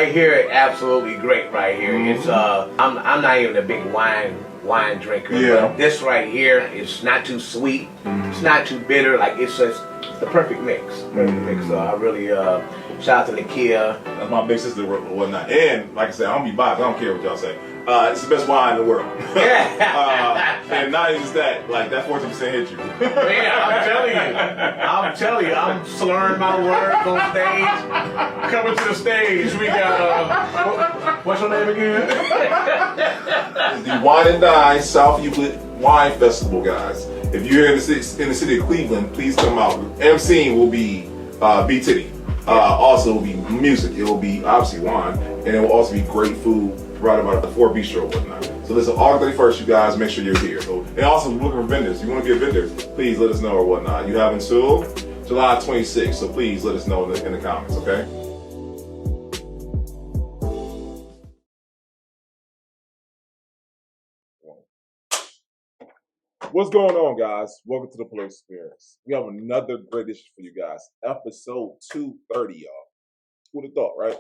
right here, absolutely great right here. It's I'm not even a big wine drinker. Yeah. But this right here is not too sweet. It's not too bitter. Like it's just the perfect mix. So I really shout out to Nakia. That's my big sister or whatnot. And like I said, I don't be biased. I don't care what y'all say. It's the best wine in the world. And not even just that, like that 14% hit you. Man, I'm telling you, I'm slurring my words on stage. Coming to the stage, we got what's your name again? The Wine and Dine South Euclid Wine Festival, guys. If you're in the city of Cleveland, please come out. MCing will be B Titty. Also, it will be music. It will be obviously wine, and it will also be great food right about the 4 Bistro and whatnot. So listen, August 31st, you guys make sure you're here. So, and also looking for vendors. If you want to be a vendor, please let us know or whatnot. You have until July 26th, so please let us know in the comments, okay? What's going on, guys? Welcome to the Police Experience. We have another great issue for you guys. Episode 230, y'all. Who'd have thought, right?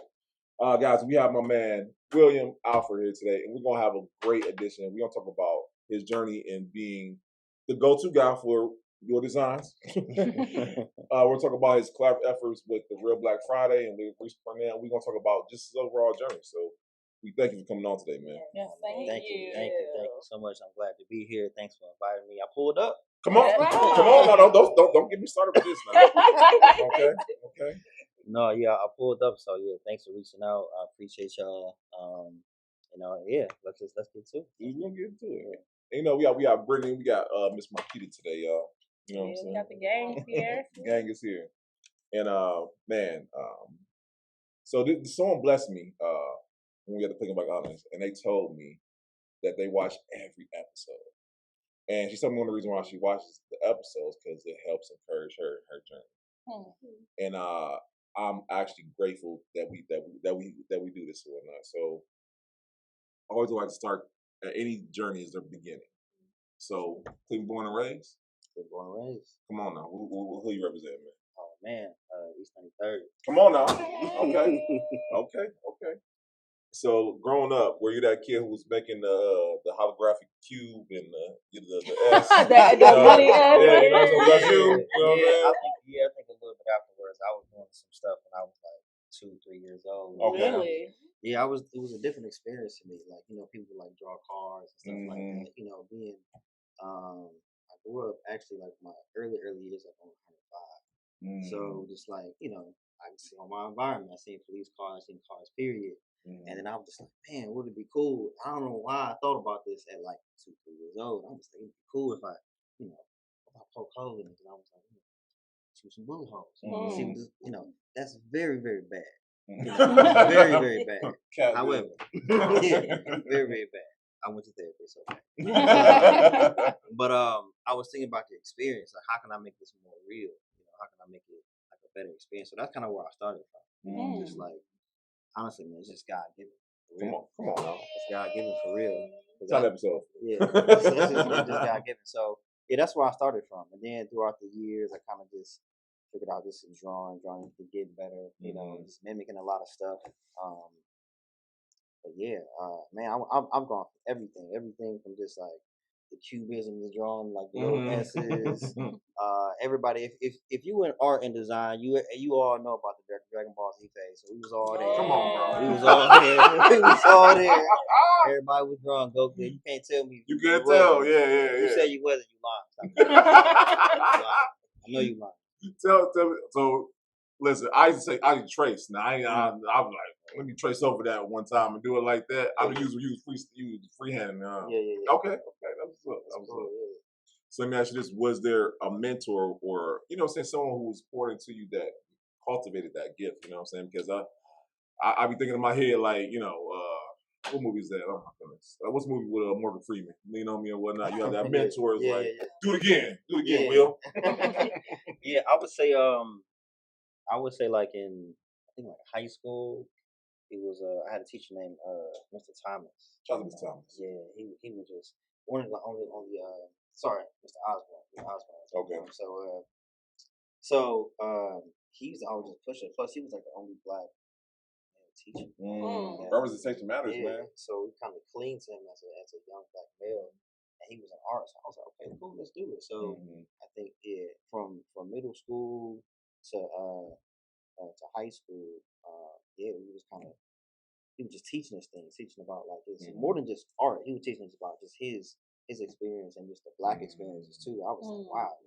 Guys, we have my man, William Alford here today, and we're going to have a great edition. We're going to talk about his journey in being the go-to guy for your designs. We're talking about his collaborative efforts with the Real Black Friday, and we're going to talk about just his overall journey. So we thank you for coming on today, man. Yes, Thank you so much. I'm glad to be here. Thanks for inviting me. I pulled up. Come on, come on now! Don't get me started with this now. Okay. No, yeah, I pulled up. So yeah, thanks for reaching out. I appreciate y'all. Yeah, let's get to it. We're gonna get into it. And, we got Brittany, we got Miss Marquita today, y'all. You know what I'm saying? We got the gang here. The gang is here, and so the song blessed me when we had to pick up my honest, and they told me that they watch every episode. And she told me one of the reasons why she watches the episodes because it helps encourage her journey. And I'm actually grateful that we do this or not. So I always like to start at any journey as the beginning. So Cleveland born and raised. Born and raised. Come on now, who you represent, man? Oh man, East 93rd. Come on now. Okay. So growing up, were you that kid who was making the holographic cube and the S? That's you. I think a little bit afterwards, I was doing some stuff when I was like 2-3 years old. Okay. Really? Yeah, it was a different experience to me. Like, people like draw cars and stuff like that. Being I grew up actually like my early years like on 105. So just like, I can see on my environment, I seen police cars, I seen cars, period. And then I was just like, man, would it be cool? I don't know why I thought about this at like 2-3 years old. I was like, it'd be cool if I poke holes in it. And I was like, shoot some bullet holes. See what this, that's very, very bad. Very, very bad. However, very, very bad. I went to therapy, so bad. But I was thinking about the experience. Like, how can I make this more real? How can I make it like a better experience? So that's kind of where I started from. Just like, honestly, man, it's just God given. Come on now. It's God given for real. That episode. Yeah, it's just God given. So yeah, that's where I started from. And then throughout the years, I kind of just figured out this is drawing to get better. Just mimicking a lot of stuff. But yeah, man, I've gone for everything from just like the cubism, the drawing, like the little S's. Everybody, if you in art and design, you all know about the Dragon Ball Z phase. So we was all there. Come on, bro. We was all there. Everybody was drawing Goku. You can't tell me. You can't tell. Yeah. You said you wasn't. You lying. I know you lying. Tell me. So listen, I used to say I trace. Now I'm like, let me trace over that one time and do it like that. I would use freehand. Yeah. Okay. That was cool. So let me ask you this: was there a mentor or someone who was poured into you that cultivated that gift? You know what I'm saying? Because I be thinking in my head like, what movie is that? Oh my goodness! What's the movie with Morgan Freeman? Lean on Me or whatnot. You have that mentor is like, do it again, Will. Yeah, I would say like in I think like high school, it was I had a teacher named Mr. Thomas. Mr. Thomas. Yeah, he was just one of the only sorry, Mr. Osborne. Okay. So he used to always just push it. Plus, he was like the only black a teacher. Representation matters, man. So we kind of cleaned to him as a young black male, and he was an artist. I was like, okay, cool, let's do it. So I think from middle school to high school, we was kind of he was just teaching us things, teaching about like this more than just art. He was teaching us about just his experience and just the black experiences too. I was like, wow,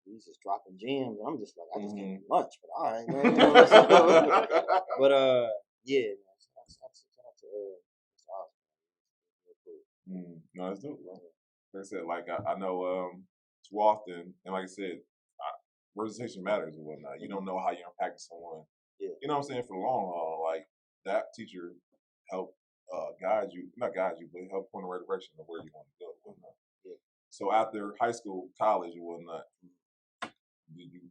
he's just dropping gems, and I'm just like, I just gave him lunch, but all right, man. But yeah, man, shout out to Mr. Osborne. No, that's dope. Like I said, like I know too often, and like I said, representation matters and whatnot. You don't know how you're impacting someone. Yeah. You know what I'm saying, for the long haul. Like that teacher helped guide you, not guide you, but help point in the right direction of where you want to go and whatnot. Yeah. So after high school, college and whatnot,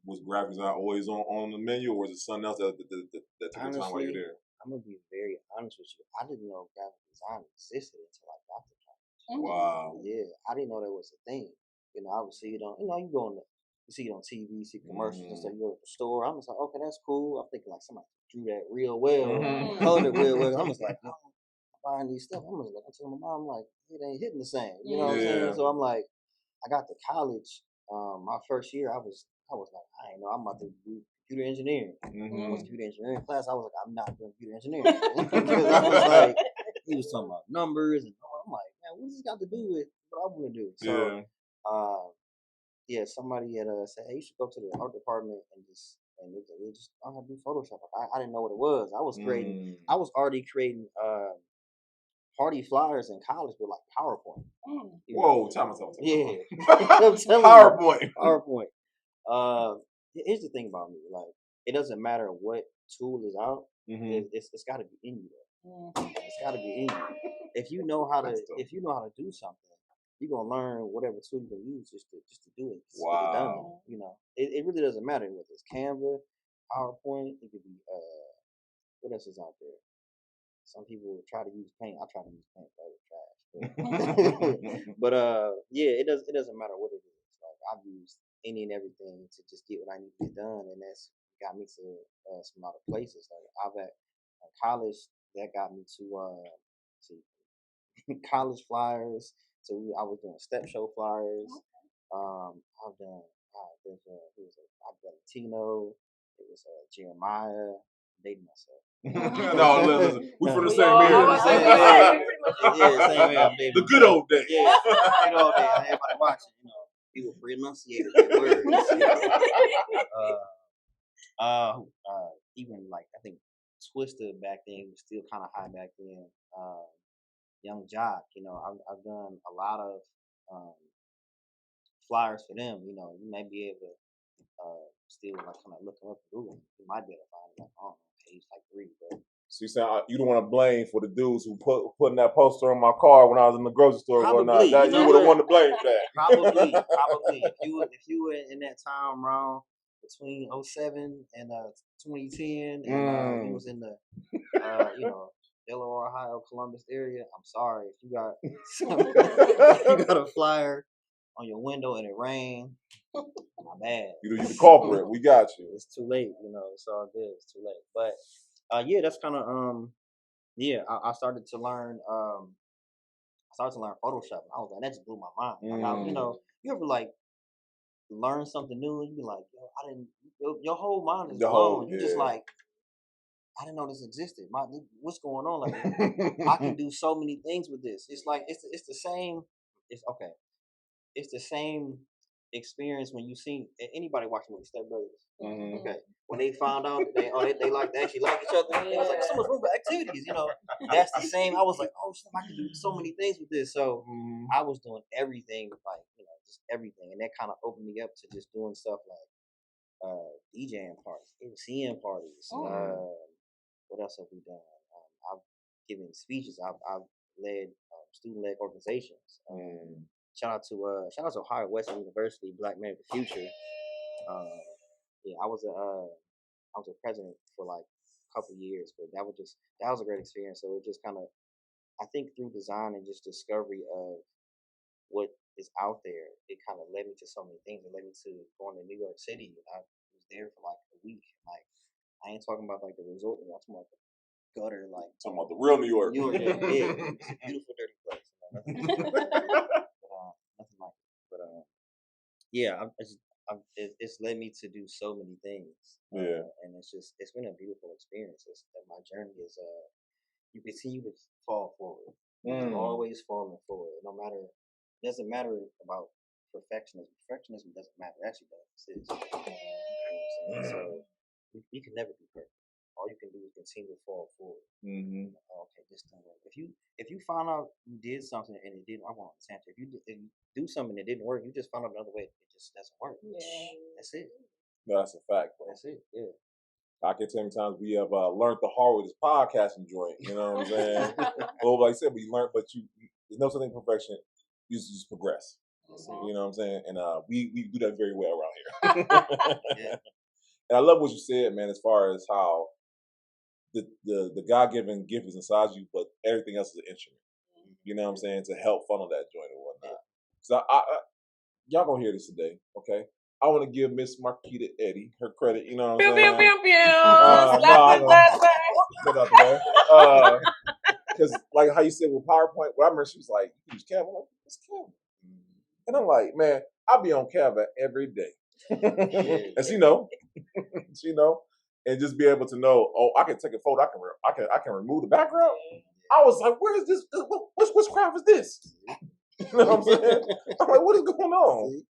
was graphic design always on the menu, or was it something else that took your time while you're there? I'm gonna be very honest with you. I didn't know graphic design existed until I got to college. Wow. Yeah, I didn't know that was a thing. I would see it on, you go on you see it on TV, you see commercials and stuff. You go to the store. I'm just like, okay, that's cool. I'm thinking like somebody drew that real well, colored it real well. I'm just like, I'm buying these stuff. I'm just like, I'm telling my mom, like, it ain't hitting the same. You know what I'm saying? So I'm like, I got to college. My first year, I was like, I ain't know, I'm about to do computer engineering. I was computer engineering class. I was like, I'm not doing computer engineering because I was like, he was talking about numbers, and I'm like, man, what does this got to do with what I want to do? So, somebody had said, hey, you should go to the art department and just learn how to do Photoshop. I didn't know what it was. I was creating. I was already creating party flyers in college with like PowerPoint. Whoa, time. Yeah. PowerPoint. Here's the thing about me. Like, it doesn't matter what tool is out. It's got to be in you though. It's got to be in you. If you know how to do something, you're gonna learn whatever tool you can use just to do it. Just get it done. It really doesn't matter whether it's Canva, PowerPoint. It could be what else is out there? Some people try to use Paint. I try to use Paint, but it was trash. But it doesn't matter what it is. Like, I've used any and everything to just get what I need to get done, and that's got me to some other places. Like I've at college, that got me to college flyers. So I was doing step show flyers. I've done I've done Tino. It was Jeremiah. I'm dating myself. No, listen, we from the same area. Same area. The good old days. Yeah, good old days. Everybody watching, people pronunciated their words. Even like I think Twister back then was still kind of high back then. Young Jock, I've done a lot of flyers for them. You may be able to still like kind of look them up and Google. You might be able to find them on page like 3, but. So you saying you don't want to blame for the dudes who putting that poster on my car when I was in the grocery store? Probably, that you would have wanted to blame for that. Probably. If you were in that time around between 2007 and 2010, and you was in the Delaware, Ohio, Columbus area, I'm sorry if you got if you got a flyer on your window and it rained. My bad. You the culprit. We got you. It's too late. It's all good. It's too late. But that's kind of I started to learn Photoshop. I was like, that just blew my mind. Like, you ever like learn something new and you be like, yo, I didn't. Your whole mind is blown. You just like, I didn't know this existed. What's going on? Like, I can do so many things with this. It's like it's the same. It's okay. It's the same experience when you see anybody watching movie Step Brothers. Okay, when they found out they actually like each other, it was like so much room for activities. That's the same. I was like, oh, I can do so many things with this. So I was doing everything, like just everything, and that kind of opened me up to just doing stuff like DJing parties, MCing parties. What else have we done? I've given speeches. I've led student-led organizations. Shout out to Ohio Western University, Black Men of the Future. I was a president for like a couple of years, but that was a great experience. So it just kind of, I think through design and just discovery of what is out there, it kind of led me to so many things. It led me to going to New York City. I was there for like a week. Like, I ain't talking about like the resort. I'm talking about the gutter, like Talking about the real New York. New York is big. It's a beautiful, dirty place. Nothing like it. But yeah, it's led me to do so many things. Yeah. And it's been a beautiful experience. My journey is you continue to fall forward. You're always falling forward. It doesn't matter about perfectionism. Perfectionism doesn't matter. It actually doesn't exist. You know what I'm saying? So you can never be perfect. All you can do is continue to fall forward. Okay, this didn't work. If you found out you did something and it didn't, I want to answer. If you do something that didn't work, you just found out another way. It just doesn't work. Yeah. That's it. That's a fact, bro. That's it. Yeah. I can tell you times we have learned the hard way this podcasting joint. You know what I'm saying? Well, like I said, we learned, but there's no such thing as perfection. You just progress. You know what I'm saying? And we do that very well around here. Yeah. And I love what you said, man, as far as how the God-given gift is inside you, but everything else is an instrument. You know what I'm saying? To help funnel that joint and whatnot. So y'all gonna hear this today, okay? I want to give Miss Marquita Eddie her credit. You know what I'm saying? Because like how you said with PowerPoint, what I remember she was like, "You use Canva." I'm like, "What's Canva?" And I'm like, "Man, I be on Canva every day." And she know, and just be able to know, oh, I can take a photo, I can remove the background. I was like, where is this? Which craft is this? You know what I'm saying? I'm like, what is going on?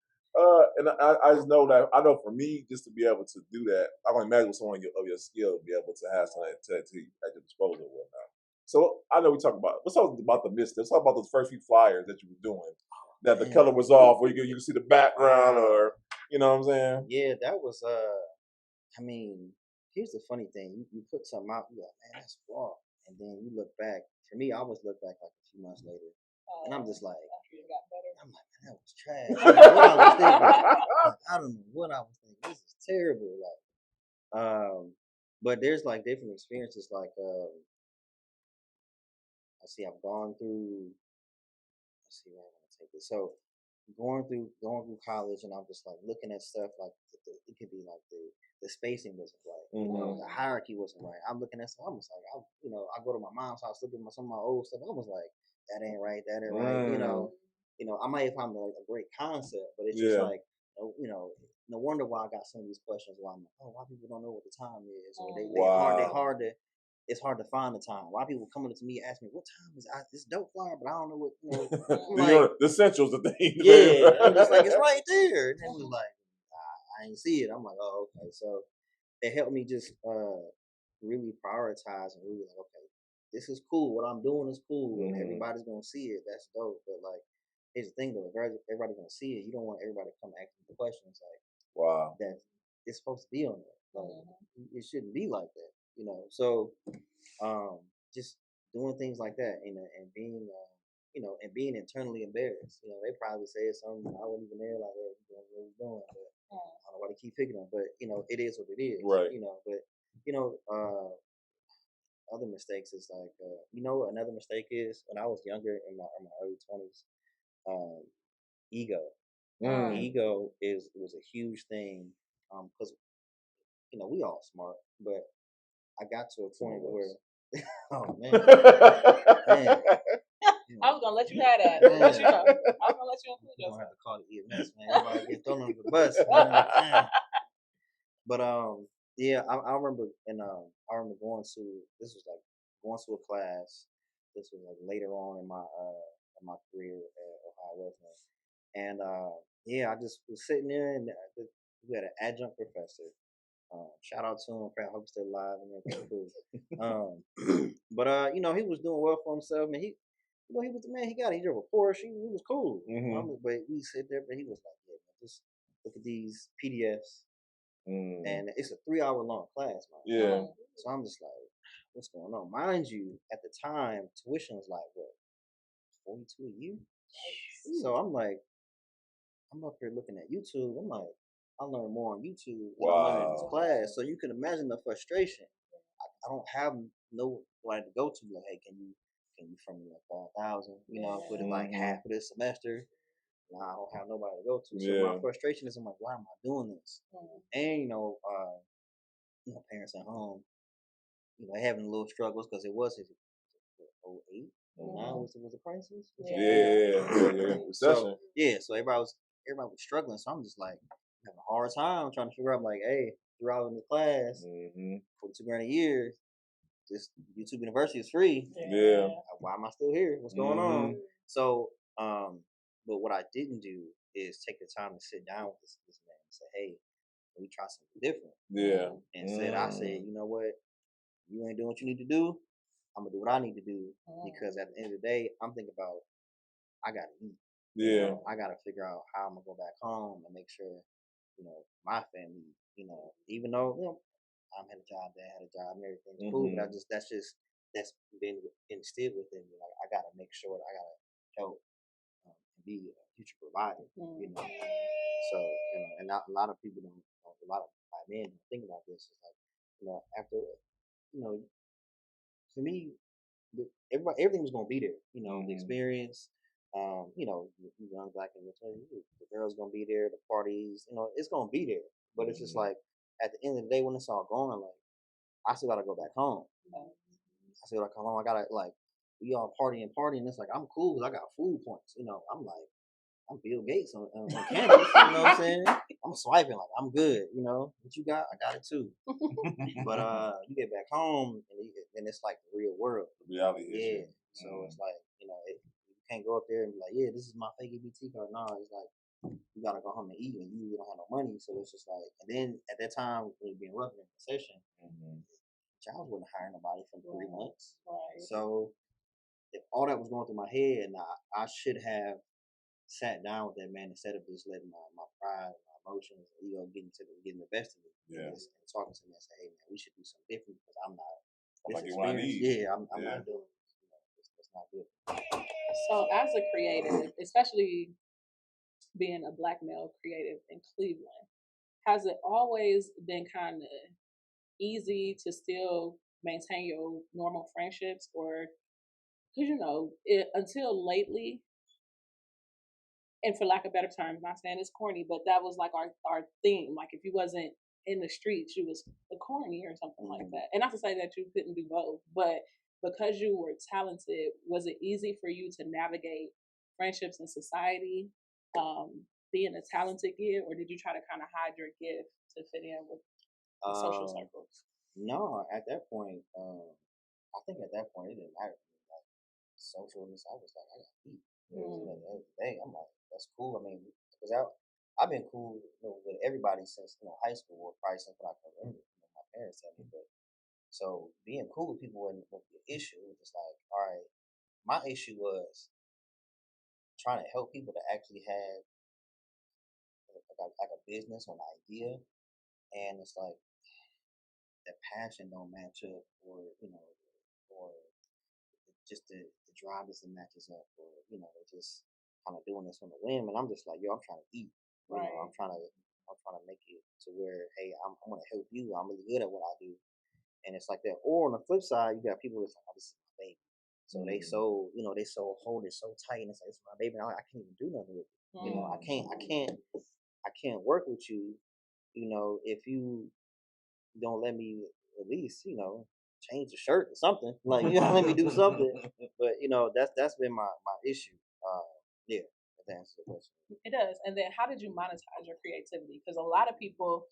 And I just know that for me, just to be able to do that, I can imagine with someone of your skill to be able to have something at your disposal and whatnot. So I know let's talk about the mist. Let's talk about those first few flyers that you were doing. That the color was off, where you can see the background, or you know what I'm saying? Yeah, that was I mean, here's the funny thing: you put something out, you're like, man, that's raw, and then you look back. For me, I always look back like a few months later, and I'm just like, I'm like, man, that was trash. I don't know what I was thinking. I don't know what I was thinking. This is terrible. Like, but there's like different experiences. Like, I've gone through. Let's see where I'm gonna take this. So, going through college, and I'm just like looking at stuff like it could be like the spacing wasn't right, you know, the hierarchy wasn't right. I'm looking at stuff. I was like, I go to my mom's house, looking at some of my old stuff. I was like, that ain't right, right. You know, I might have found like a great concept, but it's just like, no wonder why I got some of these questions. Why I'm like, why people don't know what the time is, or it's hard to find the time. Why people coming up to me asking me what time is this dope flyer, but I don't know what. The essentials, the thing. Yeah, I'm just like, it's right there. And then like, I ain't see it. I'm like, oh, okay. So it helped me just really prioritize and really like, okay, this is cool. What I'm doing is cool, and everybody's gonna see it. That's dope. But like, here's the thing though, if everybody's gonna see it, you don't want everybody to come asking the questions like, wow, that it's supposed to be on there. Like, it shouldn't be like that, you know. So, just doing things like that, and being, and being internally embarrassed. You know, they probably said something I wasn't even there, like, hey, what are you doing? But I don't know why they keep picking on. But it is what it is. Right. But other mistakes is like, what another mistake is when I was younger in my early 20s, ego. Ego was a huge thing, because we all smart, but I got to a point where, oh man, I was gonna let you have that. But, I was gonna let you include yourself. I'm gonna have to call the EMS, man. Everybody get thrown under the bus, man. But yeah, I remember, and I remember going to a class. This was like later on in my career at Ohio Wesleyan, and yeah, I just was sitting there, and we had an adjunct professor. Shout out to him. I hope he's still alive and everything cool. But he was doing well for himself, and he was the man. He drove a Porsche. He was cool. But we sit there, but he was like, yeah, man, just look at these PDFs. And it's a 3-hour long class, man. Yeah. So I'm just like, what's going on? Mind you, at the time, tuition was like, what, $42 a year? So I'm like, I'm up here looking at YouTube. I'm like, I learn more on YouTube than I learned in this class. So you can imagine the frustration. I don't have nobody to go to. Like, hey, can you fund me like 5,000? Put it like half of this semester. Nah, I don't have nobody to go to. So my frustration is, I'm like, why am I doing this? And parents at home, having little struggles because it was his 08, 09 was the crisis. Yeah. Recession. So everybody was struggling. So I'm just like having a hard time trying to figure out like, hey, throughout in the class, $42,000 a year, this YouTube University is free. Yeah. Why am I still here? What's going on? So, but what I didn't do is take the time to sit down with this man and say, hey, we try something different. Yeah. And I said, you know what? You ain't doing what you need to do. I'm gonna do what I need to do because at the end of the day, I'm thinking about I gotta eat. Yeah. I gotta figure out how I'm gonna go back home and make sure, my family, even though I had a job, dad had a job, and everything's cool, but that's been instilled within me. Like I gotta make sure that I gotta help and be a future provider. So and not, a lot of people don't. A lot of my men don't think about this. It's like after for me, everything was gonna be there. The experience. Young black and the girls gonna be there. The parties. It's gonna be there. But it's just like at the end of the day, when it's all gone, like I still gotta go back home. I still gotta come home. I gotta we all partying. It's like I'm cool because I got food points. I'm like I'm Bill Gates on campus. You know what I'm saying? I'm swiping like I'm good. What you got? I got it too. But you get back home and it's like the real world. The reality is. Yeah. So it's like you can't go up there and be like, yeah, this is my fake EBT card. No, it's like you gotta go home and eat, and you don't have no money. So it's just like, and then at that time when it being rough in the recession, jobs wasn't hiring nobody for 3 months. Right. So if all that was going through my head, and I should have sat down with that man instead of just letting my pride, my emotions, and ego getting the best of me. Yeah. And talking to me and say, hey man, we should do something different because I'm not. I'm not getting what I need. Yeah, I'm not doing. It's not good. So as a creative, especially being a black male creative in Cleveland, has it always been kind of easy to still maintain your normal friendships, or because until lately, and for lack of better terms, not saying it's corny, but that was like our theme. Like if you wasn't in the streets, you was a corny or something like that. And not to say that you couldn't do both, but because you were talented, was it easy for you to navigate friendships in society, being a talented kid, or did you try to kind of hide your gift to fit in with the social circles? No, at that point, I think at that point it didn't matter to me. Like socialness, I was like, I got beat. At the end of the day, I'm like, that's cool. I mean, because I've been cool with everybody since high school, or probably since when I can remember. My parents tell me, but so being cool with people wasn't the issue. It was just like, all right, my issue was trying to help people to actually have like a business or an idea, and it's like that passion don't match up, or or just the drive doesn't matches up, or just kind of doing this on the whim. And I'm just like, yo, I'm trying to eat. Right. I'm trying to make it to where, hey, I'm going to help you. I'm really good at what I do, and it's like that. Or on the flip side, you got people that's like, oh, this is my baby. So they hold it so tight, and it's like, it's my baby. And I can't even do nothing with it. I can't work with you. If you don't let me at least, change the shirt or something. Like, let me do something. But that's been my issue. Yeah, that answers the question. It does. And then, how did you monetize your creativity? Because a lot of people,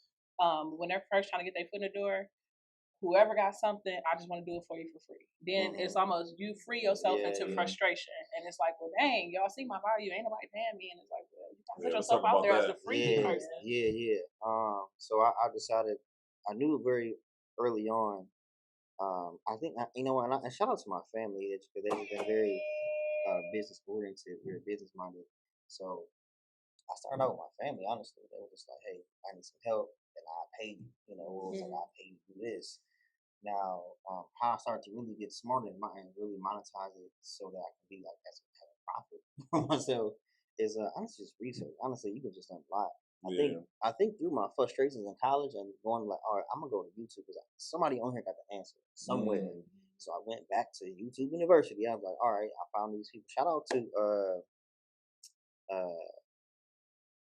when they're first trying to get their foot in the door, whoever got something, I just want to do it for you for free. Then it's almost you free yourself into frustration, and it's like, well, dang, y'all see my value, ain't nobody paying me, and it's like, well, you gotta put yourself out there as a free person. Yeah. So I decided. I knew very early on. I think and shout out to my family because they've been very business oriented, very business minded. So I started out with my family. Honestly, they were just like, "Hey, I need some help, and I'll pay you." Like, "I'll pay you to do this." Now, how I started to really get smarter and really monetize it so that I can be like have a profit for myself is honestly just research. Honestly, you can just learn a lot. I think through my frustrations in college and going like, all right, I'm gonna go to YouTube because somebody on here got the answer somewhere. So I went back to YouTube University. I was like, all right, I found these people. Shout out to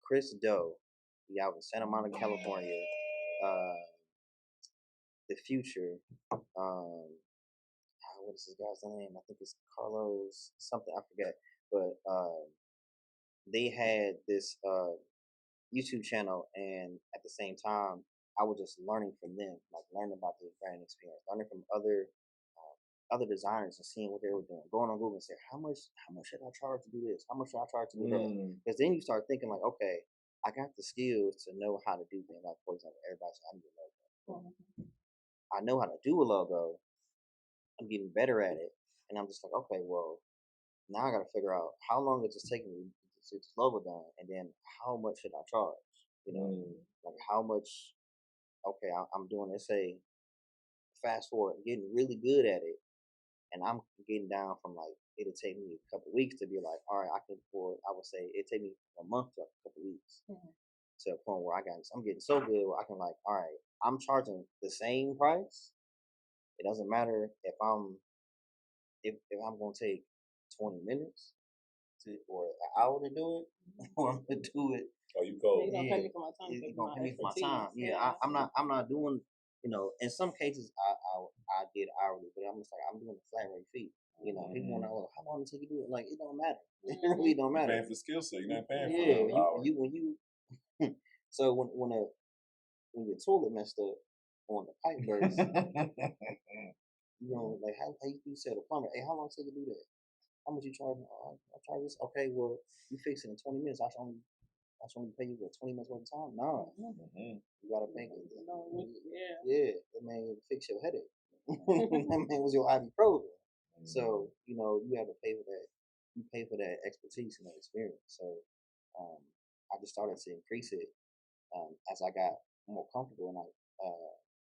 Chris Doe. He out in Santa Monica, California. the future. What is this guy's name? I think it's Carlos something. I forget. But they had this YouTube channel, and at the same time, I was just learning from them, like learning about the brand experience, learning from other designers and seeing what they were doing. Going on Google and saying, how much should I charge to do this? How much should I charge to do that? Because then you start thinking like, okay, I got the skills to know how to do things. Like for example, everybody says I need a logo. I know how to do a logo. I'm getting better at it, and I'm just like, okay, well, now I got to figure out how long is this taking me to get this logo done, and then how much should I charge? You know, like how much? Okay, I'm doing this. Say, fast forward, getting really good at it, and I'm getting down from like it'll take me a couple weeks to be like, all right, I can afford. I would say it take me a month to a couple weeks to a point where I'm getting so good where I can like, all right, I'm charging the same price. It doesn't matter if I'm gonna take 20 minutes or an hour to do it, or I'm gonna do it. Oh, you cold? You're gonna pay me for my time. You're gonna pay me for my time. Yeah, I'm not doing. You know, in some cases I did hourly, but I'm just like I'm doing a flat rate fee. You know, people want to know how long it take you to do it. Like it don't matter. It really don't matter. You're paying for skill set. You're not paying for when you so when your toilet messed up on the pipe burst. You know, like how you say the plumber, hey, how long take you do that? How much you charge? I charge this. Okay, well, you fix it in 20 minutes. I should only pay you for 20 minutes worth of time. No, you gotta pay it. That man fix your headache. That man was your ibuprofen. So you know you have to pay for that. You pay for that expertise and that experience. So I just started to increase it as I got more comfortable and I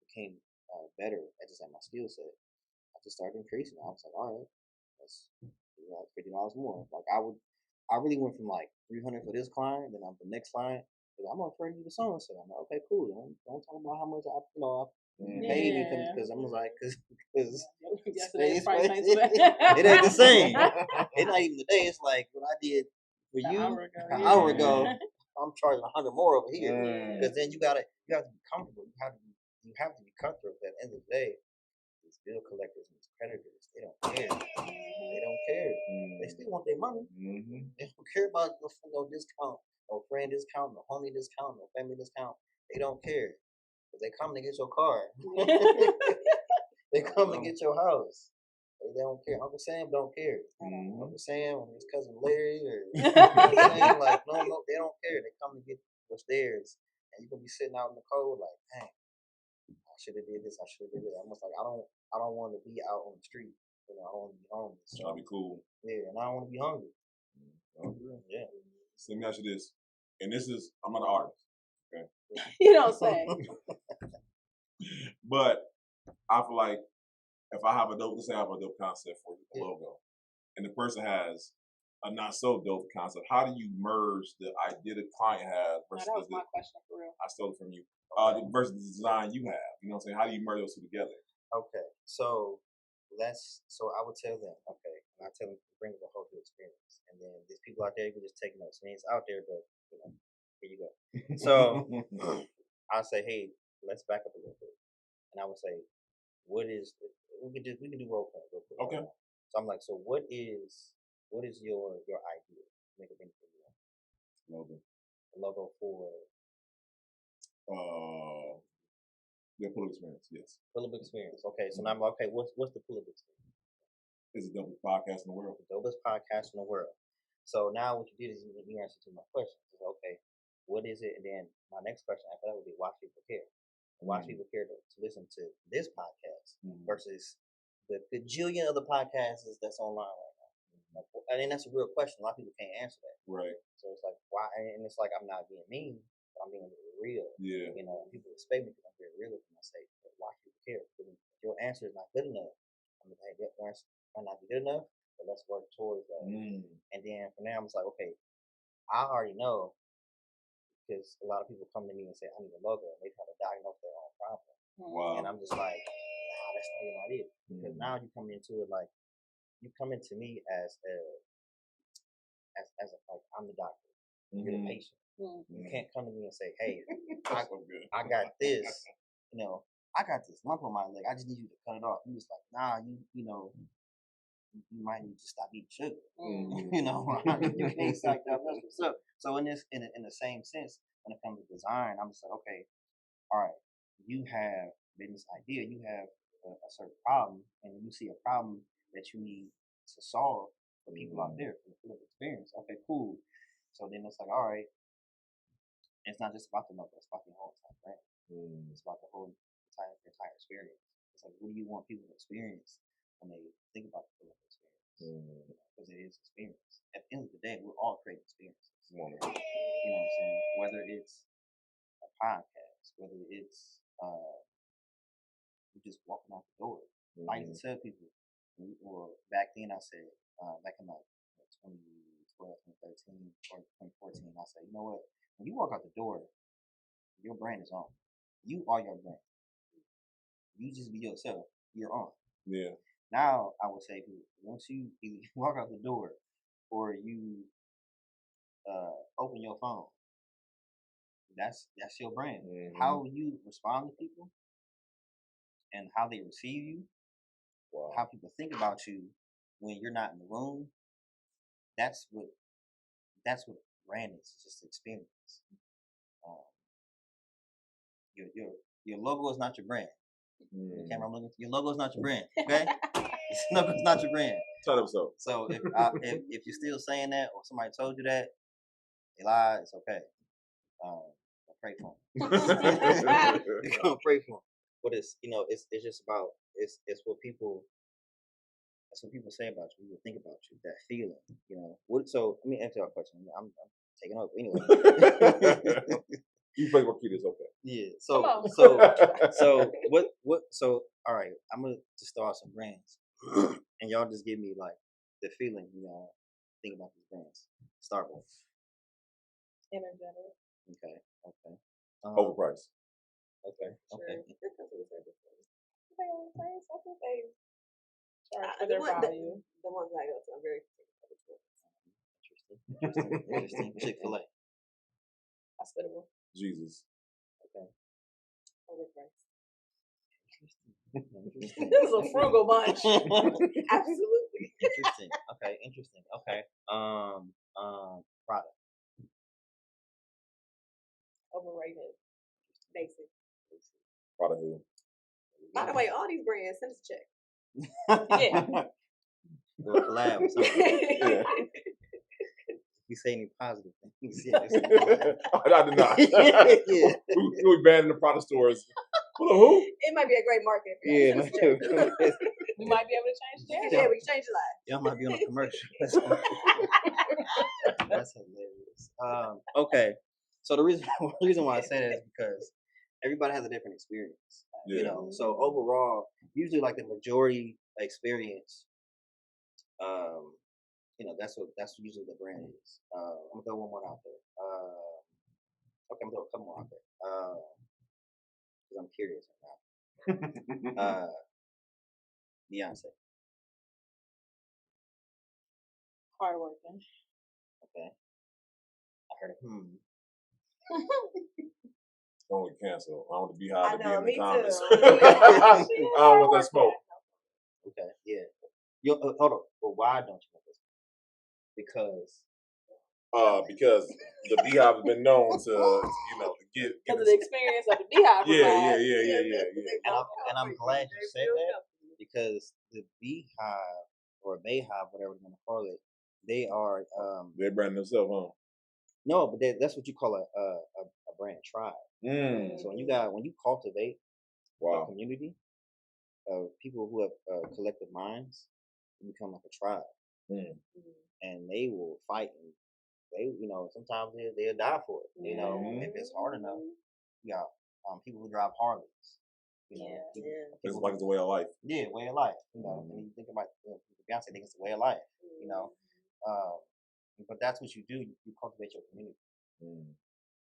became better at my skill set. I just started increasing. I was like, all right, that's $50 more. Like I really went from like 300 for this client, then I'm the next client. I'm offering you the so and so. I'm like, okay, cool. Don't talk about how much I paid you because I'm like, because yesterday's price ain't it ain't the same. It's not even the day. It's like what I did for you an hour ago. I'm charging 100 more over here because then you have to be comfortable. You have to be comfortable. At the end of the day, these bill collectors and these creditors, they don't care. They don't care. They still want their money. They don't care about no discount, no friend discount, no homie discount, no family discount. They don't care. Because they come to get your car. They come to get your house. They don't care. Uncle Sam don't care. Uncle Sam and his cousin Larry or Sam, like no, they don't care. They come to get what's theirs. And you're gonna be sitting out in the cold like, dang, I should have did this, I should have did it. Almost like I don't want to be out on the street. You know, I don't want to be homeless. So, that'd be cool. Yeah, and I don't want to be hungry. Yeah. So let me ask you this. And this is I'm not an artist. Okay. You don't say. But I feel like if I have let's say I have a dope concept for a logo, and the person has a not so dope concept, how do you merge the idea the client has versus that was my question for real. I stole it from you. Versus the design you have. You know what I'm saying? How do you merge those two together? Okay. So I would tell them, okay, and I tell them to bring the whole new experience. And then there's people out there who just take notes. And it's out there, but you know, here you go. So I say, hey, let's back up a little bit. And I would say, we can do role play real quick. Okay. So I'm like, so what is your idea? Make it for you. Logo for the pull-up experience, yes. Pull-up experience. Okay, so now I'm okay. What's the pull-up experience? It's the dopest podcast in the world. The dopest podcast in the world. So now what you did is you answered to my question. Okay, what is it? And then my next question after that would be why people care. Why people care to listen to this podcast versus the gajillion other podcasts that's online right now. I mean, that's a real question. A lot of people can't answer that. Right. So it's like, why? And it's like, I'm not being mean, but I'm being real. Yeah. You know, people expect me because I'm very real. And I say, why people care? If your answer is not good enough, I'm like, hey, your answer might not be good enough, but let's work towards that. And then from there, I'm just like, okay, I already know. Because a lot of people come to me and say, I need a logo. And they try to diagnose their own problem. Wow. And I'm just like, nah, that's not it. Because now you come into it like, you come into me as like, I'm the doctor. You're the patient. You can't come to me and say, hey, I got this. You know, I got this lump on my leg. I just need you to cut it off. He was like, nah, you know, you might need to stop eating sugar. You know, you can't stop that. That's what's up. So in the same sense, when it comes to design, I'm just like, okay, all right, you have business idea, you have a certain problem, and you see a problem that you need to solve for people out there for the full experience. Okay, cool. So then it's like, all right, it's not just about the logo, it's about the whole entire brand. It's about the whole entire experience. It's like, what do you want people to experience when they think about the full experience? Because it is experience. At the end of the day, we're all creating experiences. You know what I'm saying? Whether it's a podcast, whether it's you just walking out the door. I used to tell people, well, back then I said, back in like 2012, 2013, or 2014, I said, you know what? When you walk out the door, your brand is on. You are your brand. You just be yourself. You're on. Yeah. Now I would say, once you either walk out the door or you open your phone, that's your brand. How you respond to people and how they receive you, how people think about you when you're not in the room, that's what brand is. It's just experience. Your logo is not your brand. The camera I'm looking at, your logo is not your brand. Okay, your logo is not your brand. Tell them so. So if you're still saying that, or somebody told you that, they lied. It's okay. Pray for them. You're gonna pray for them. But it's it's just about it's what people. That's what people say about you. People think about you. That feeling. So let me answer your question. I'm taking over anyway. You play what kid is okay. Yeah. So what? So all right. I'm gonna just start some brands, and y'all just give me like the feeling. Think about these brands. Start with Energetic. Okay. Overpriced. Okay. For their value. The ones I go to, I'm very Interesting. Chick-fil-A. Hospitable. Jesus. Okay. Overpriced. Interesting. This is a frugal bunch. Absolutely. Interesting. Okay. Product. Overrated. Basic. Product who? By the way, all these brands, send us a check. Yeah. Go collab or something. Yeah. You say any positive things? I did not. Yeah. We banned the product stores. Who? It might be a great market. Yeah, Send us a check. We might be able to change that. Yeah, we can change your life. Y'all might be on a commercial. That's hilarious. Okay. So the reason why I say that is because everybody has a different experience. Yeah. So overall, usually like the majority experience, that's usually the brand is. I'm gonna throw one more out there. Okay, I'm gonna throw a couple more out there. Because I'm curious right now. Beyonce. Hardworking. Okay. I heard it. Don't get canceled. I want the Beehive to be in the me comments. too. I don't want that smoke. Okay, yeah. Hold on. But why don't you want this? Because the Beehive has been known to get Because of the experience of the Beehive. Yeah. And I'm glad you said that, because the Beehive or Bayhive, whatever you want to call it, they are they brand themselves on. No, but that's what you call a brand tribe. So when you cultivate a community of people who have collective minds, you become like a tribe, and they will fight, and they sometimes they'll die for it. If it's hard enough, you got people who drive Harleys. It's like it's a way of life. Yeah, way of life. And you think about Beyonce, think it's a way of life. But that's what you do. You cultivate your community.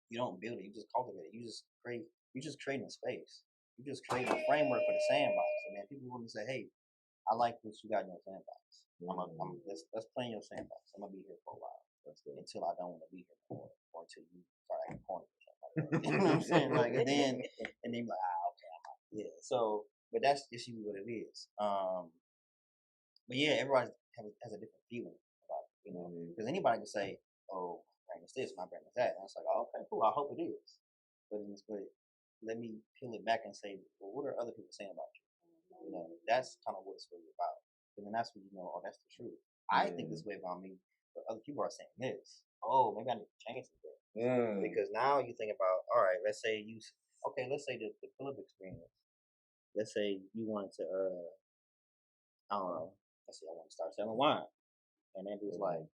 You don't build it. You just cultivate it. You just create a space. You just create a framework for the sandbox. And then people want to say, "Hey, I like what you got in your sandbox. Let's play in your sandbox. I'm gonna be here for a while until I don't want to be here anymore, or until you start acting corny or something like that." You know what I'm saying? Like, and then you're like, okay, I'm out. Yeah. So, but that's just usually what it is. But yeah, everybody has a different feeling about it, you know, because anybody can say, "Oh, my brand is this, my brand is that," and it's like, "Oh, okay, cool. I hope it is." But let me peel it back and say, "Well, what are other people saying about you?" You know, that's kind of what it's really about. And then that's when you know, oh, that's the truth. I think this way about me, but other people are saying this. Oh, maybe I need to change some things. Because now you think about, all right, let's say let's say the Philip experience. Let's say you wanted to, I don't know, let's say I want to start selling wine. And then it was like,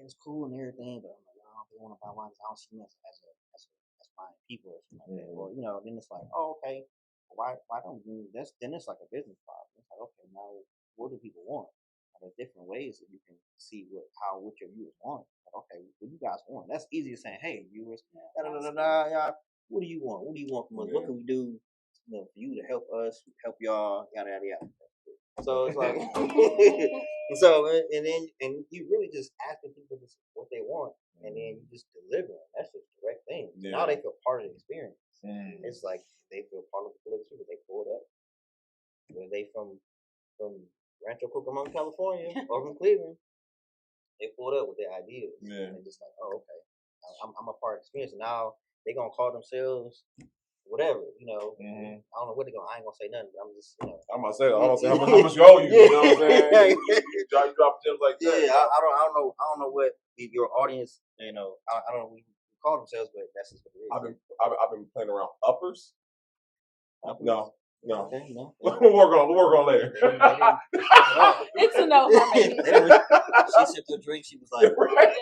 it's cool and everything, but I'm like, I don't really want to buy wine because I don't see me as buying people or something like that. Or, you know, then it's like, oh, okay, why don't you, then it's like a business problem. It's like, okay, now what do people want? And there's different ways that you can see what your viewers want. Like, okay, what do you guys want? That's easy as saying, hey, viewers, what do you want? What do you want from us? What can we do, you know, for you to help us, help y'all, yada yada yada. So it's like, and you really just asking people what they want, and then you just deliver. That's just direct thing. Yeah. Now they feel part of the experience. It's like they feel part of the experience. They pull it up. Whether they from Rancho Cucamonga, California, or from Cleveland, they pulled up with their ideas. Yeah. And just like, oh, okay, I'm a part of the experience. And now they gonna call themselves whatever, you know. I don't know what they're gonna. I ain't gonna say nothing. But I'm just, you know. I'm gonna say how much you owe you. You know what I'm saying? You drop gems like that. Yeah, I don't know what your audience. You know, I don't know what you call themselves, but that's just what it is. I've been playing around uppers. No. Okay, no. We'll work on later. It's a no for me. She sipped her drink. She was like, right.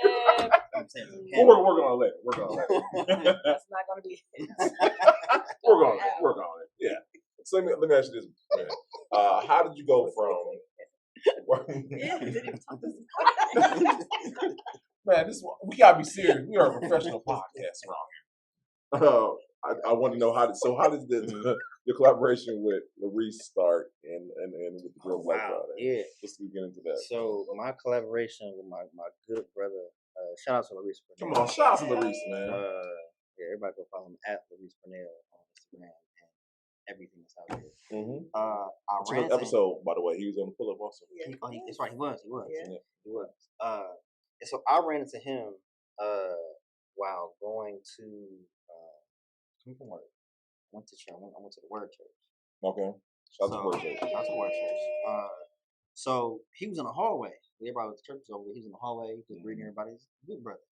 Yeah. We'll work on it later. That's not gonna be it. Work on it. Yeah. So let me ask you this. How did you go from? Man, we gotta be serious. We are a professional podcast around here. I want to know how did the collaboration with Larice start and with the Girl Black Friday? Yeah, let's get into that. So my collaboration with my good brother, shout out to Larice. Come on, shout out to Larice, man. Yeah, everybody go follow him at Larice Purnell on Instagram and everything that's out there. I ran into episode, by the way. He was on the pull-up also. Yeah. That's right. He was. Yeah. He was. And so I ran into him while going to from work. I went to church. I went to the Word Church. Okay. Shout out to Word Church. Shout out to Word Church. So he was in the hallway. Everybody was at the church over. He was in the hallway, just greeting everybody. He's a good brother.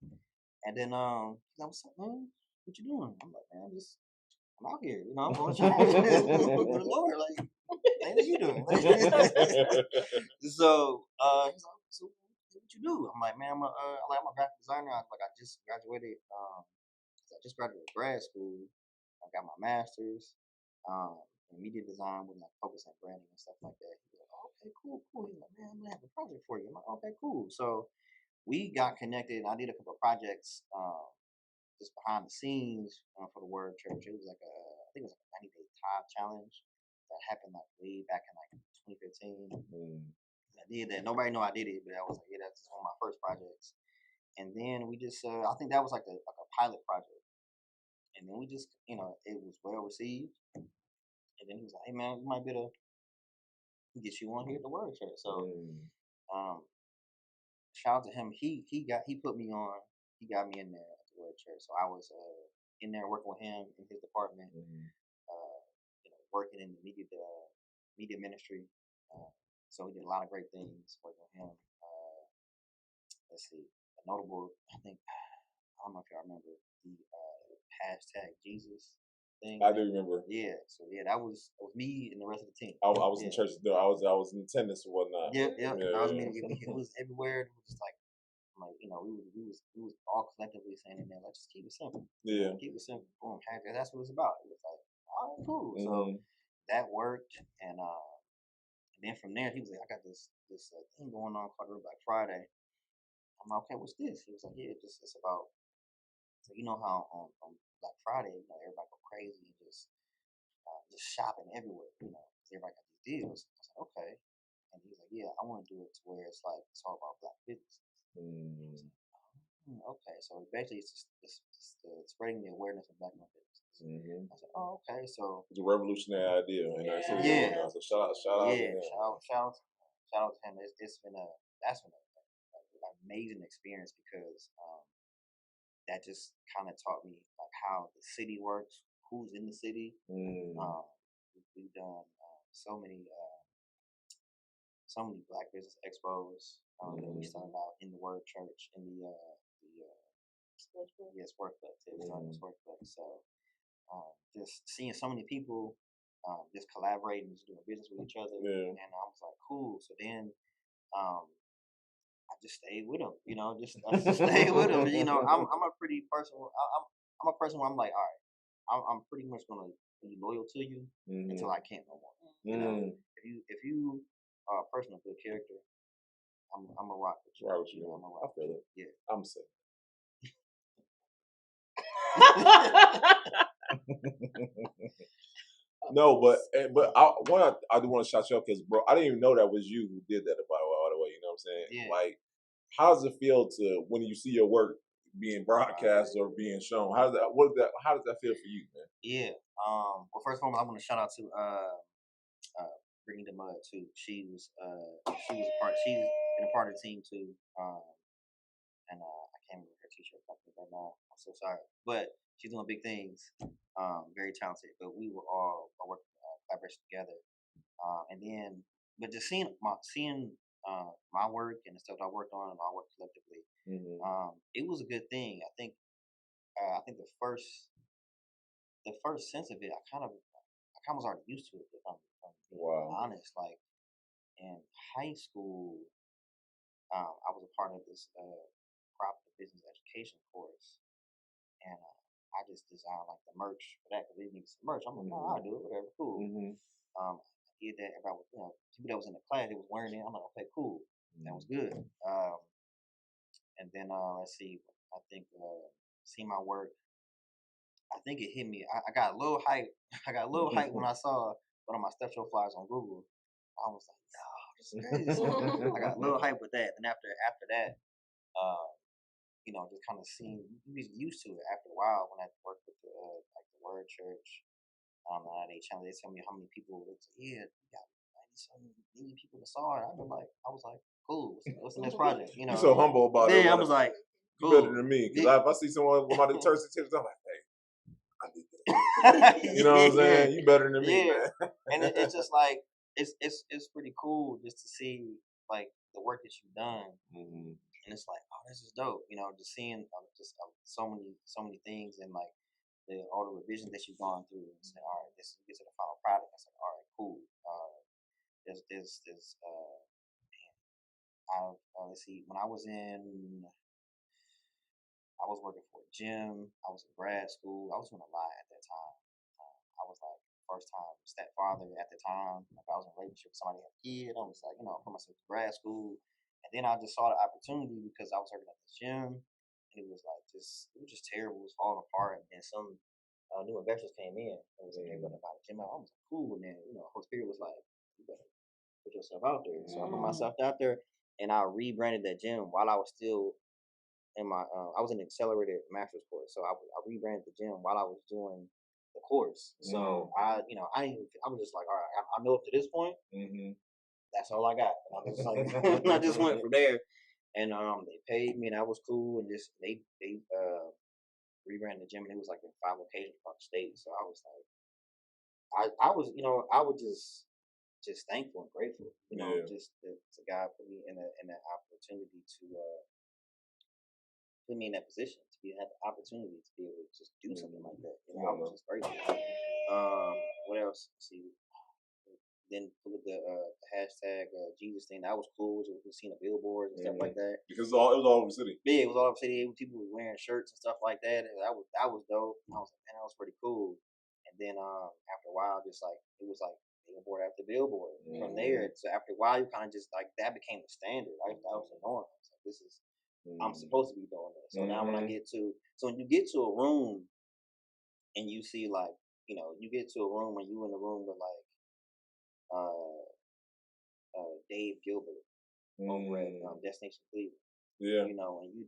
And then he's like, "What's up, man? What you doing?" I'm like, "Man, I'm out here. You know, I'm going to church with the Lord. Like, hey, what you doing?" So he's like, "So what you do?" I'm like, "Man, I'm a graphic designer. I just graduated. I just graduated grad school. I got my master's in media design with focus on branding and stuff like that." He's like, "Oh, okay, cool." He's like, "Man, I'm gonna have a project for you." I'm like, "Okay, cool." So we got connected. I did a couple of projects just behind the scenes for the Word Church. It was I think it was like a 90-day Tithe challenge that happened way back in 2015. I did that. Nobody knew I did it, but I was like, yeah, that's one of my first projects. And then we just, I think that was like a pilot project. And then we just, you know, it was well received. And then he was like, "Hey man, you might be able to get you on here at the Word Church." So, shout out to him. He put me on. He got me in there at the Word Church. So I was in there working with him in his department. You know, working in the media ministry. So we did a lot of great things working with him. Let's see, a notable. I don't know if y'all remember the #Jesus thing. I do remember. Yeah. So yeah, that was me and the rest of the team. I was in church. I was in attendance and whatnot. Yeah. That was me. It was everywhere. It was just like you know, we was all collectively saying, "Man, let's just keep it simple." Yeah. Keep it simple. Boom. That's what it's about. It was like, all right, cool. So that worked, and then from there he was like, "I got this thing going on called Black Friday." I'm like, "Okay, what's this?" He was like, "Yeah, it's about." So you know how on Black Friday, you know, everybody go crazy and just shopping everywhere. You know, everybody got these deals. I was like, "Okay," and he was like, "Yeah, I want to do it to where it's all about Black business." Okay, so basically it's spreading the awareness of Black business. I said, oh, okay, so It's a revolutionary idea, and I see Yeah. it. So shout out to him. shout out to him. It's been that's been an amazing experience because that just kind of taught me like how the city works, who's in the city. We've done so many Black business expos. We started out in the Word Church in the Sportsplex. Yeah, we started in Sportsplex. So just seeing so many people just collaborating, just doing business with each other, and I was like, cool. So then I just stayed with them, I just stayed with them. I'm a pretty personal. I'm a person where I'm like, all right, I'm pretty much gonna be loyal to you until I can't no more. If you are a person of good character, I'm a rock with you. Right with you. I'm a rock. I feel it. Yeah. I'm sick. No, but I do want to shout you out because, bro, I didn't even know that was you who did that, by the way. You know what I'm saying? Yeah. Like, how does it feel to when you see your work being broadcast or being shown? How does that feel for you, man? Yeah. Well, first of all, I want to shout out to Brittany the Mud too. She's been a part of the team too. And I can't remember her t-shirt company right now. I'm so sorry, but she's doing big things. Very talented. But we were all working collaboration together. But just seeing my work and the stuff I worked on and I worked collectively, it was a good thing. I think the first sense of it, I kind of was already used to it. If I'm being honest, like in high school, I was a part of this proper business education course, and I just designed like the merch for that because they needed some merch. I'm like, no, I'll do it, whatever, cool. I did that about people that was in the class, they was wearing it. I'm like, okay, cool, that was good. And then let's see, I think see my work. I think it hit me. I got a little hype. I got a little hype when I saw one of my step show flyers on Google. I was like, yo, this is crazy. I got a little hype with that. And after that, just kind of seeing, you get used to it after a while. When I worked with the Word Church, they tell me how many people. Yeah, we got 90 million people that saw it. I was like, cool. What's the next project? You're so humble about it. Yeah, I was like, cool. Better than me. Because if I see someone with my deterrent tips, I'm like, hey, I did that. You know what I'm saying? You better than me, man. And it's just like it's pretty cool just to see like the work that you've done, and it's like, oh, this is dope. Just seeing so many things and like all the revisions that you've gone through, and say, all right, this gets to the final product. I said, all right, cool. Let's see. When I was working for a gym. I was in grad school. I was doing a lot at that time. I was like first time stepfather at the time. Like I was in a relationship with somebody who had a kid. I was like, put myself to grad school. And then I just saw the opportunity because I was working at this gym. And it was just terrible. It was falling apart. And then some new investors came in. It was like, hey, what about a gym? I was like, cool. And then, Holy Spirit was like, you better put yourself out there. So I put myself out there and I rebranded that gym while I was still in my I was in an accelerated master's course, so I rebranded the gym while I was doing the course. So I was just like, all right, I know up to this point, that's all I got. And I just went from there, and they paid me, and that was cool. And just they rebranded the gym, and it was like in 5 locations across the state. So I was like, I was just thankful and grateful, just to God put me in an opportunity to. Put me in that position to have the opportunity to be able to just do something like that. I was just grateful. What else? Let's see. Then look at the hashtag Jesus thing. That was cool. We seen the billboards and stuff like that. Because it was all over the city. Yeah, it was all over the city. People were wearing shirts and stuff like that. And that was dope. I was like, man, that was pretty cool. And then after a while, just like it was like billboard after billboard. From there, so after a while, you kind of just like that became the standard. Right? That was the norm. I was like, this is. I'm supposed to be doing this. So now when when you get to a room and you see like, you get to a room and you in the room with like Dave Gilbert over at Destination Cleveland. Yeah. You know, and you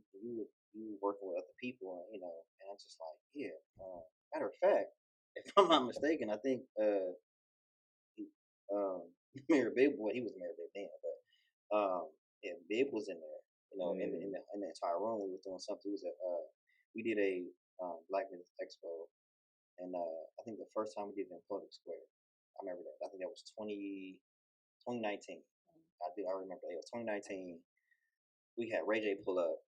working with other people, and you know, and I'm just like, yeah. Matter of fact, if I'm not mistaken, I think he, Mayor Bib, well, he was Mayor Bib then, but yeah, Bib was in there. You know, in the entire room, we was doing something. It was we did a Black Business Expo, and I think the first time we did it in Public Square. I remember that. I think that was 2019. I remember that. It was 2019. We had Ray J pull up,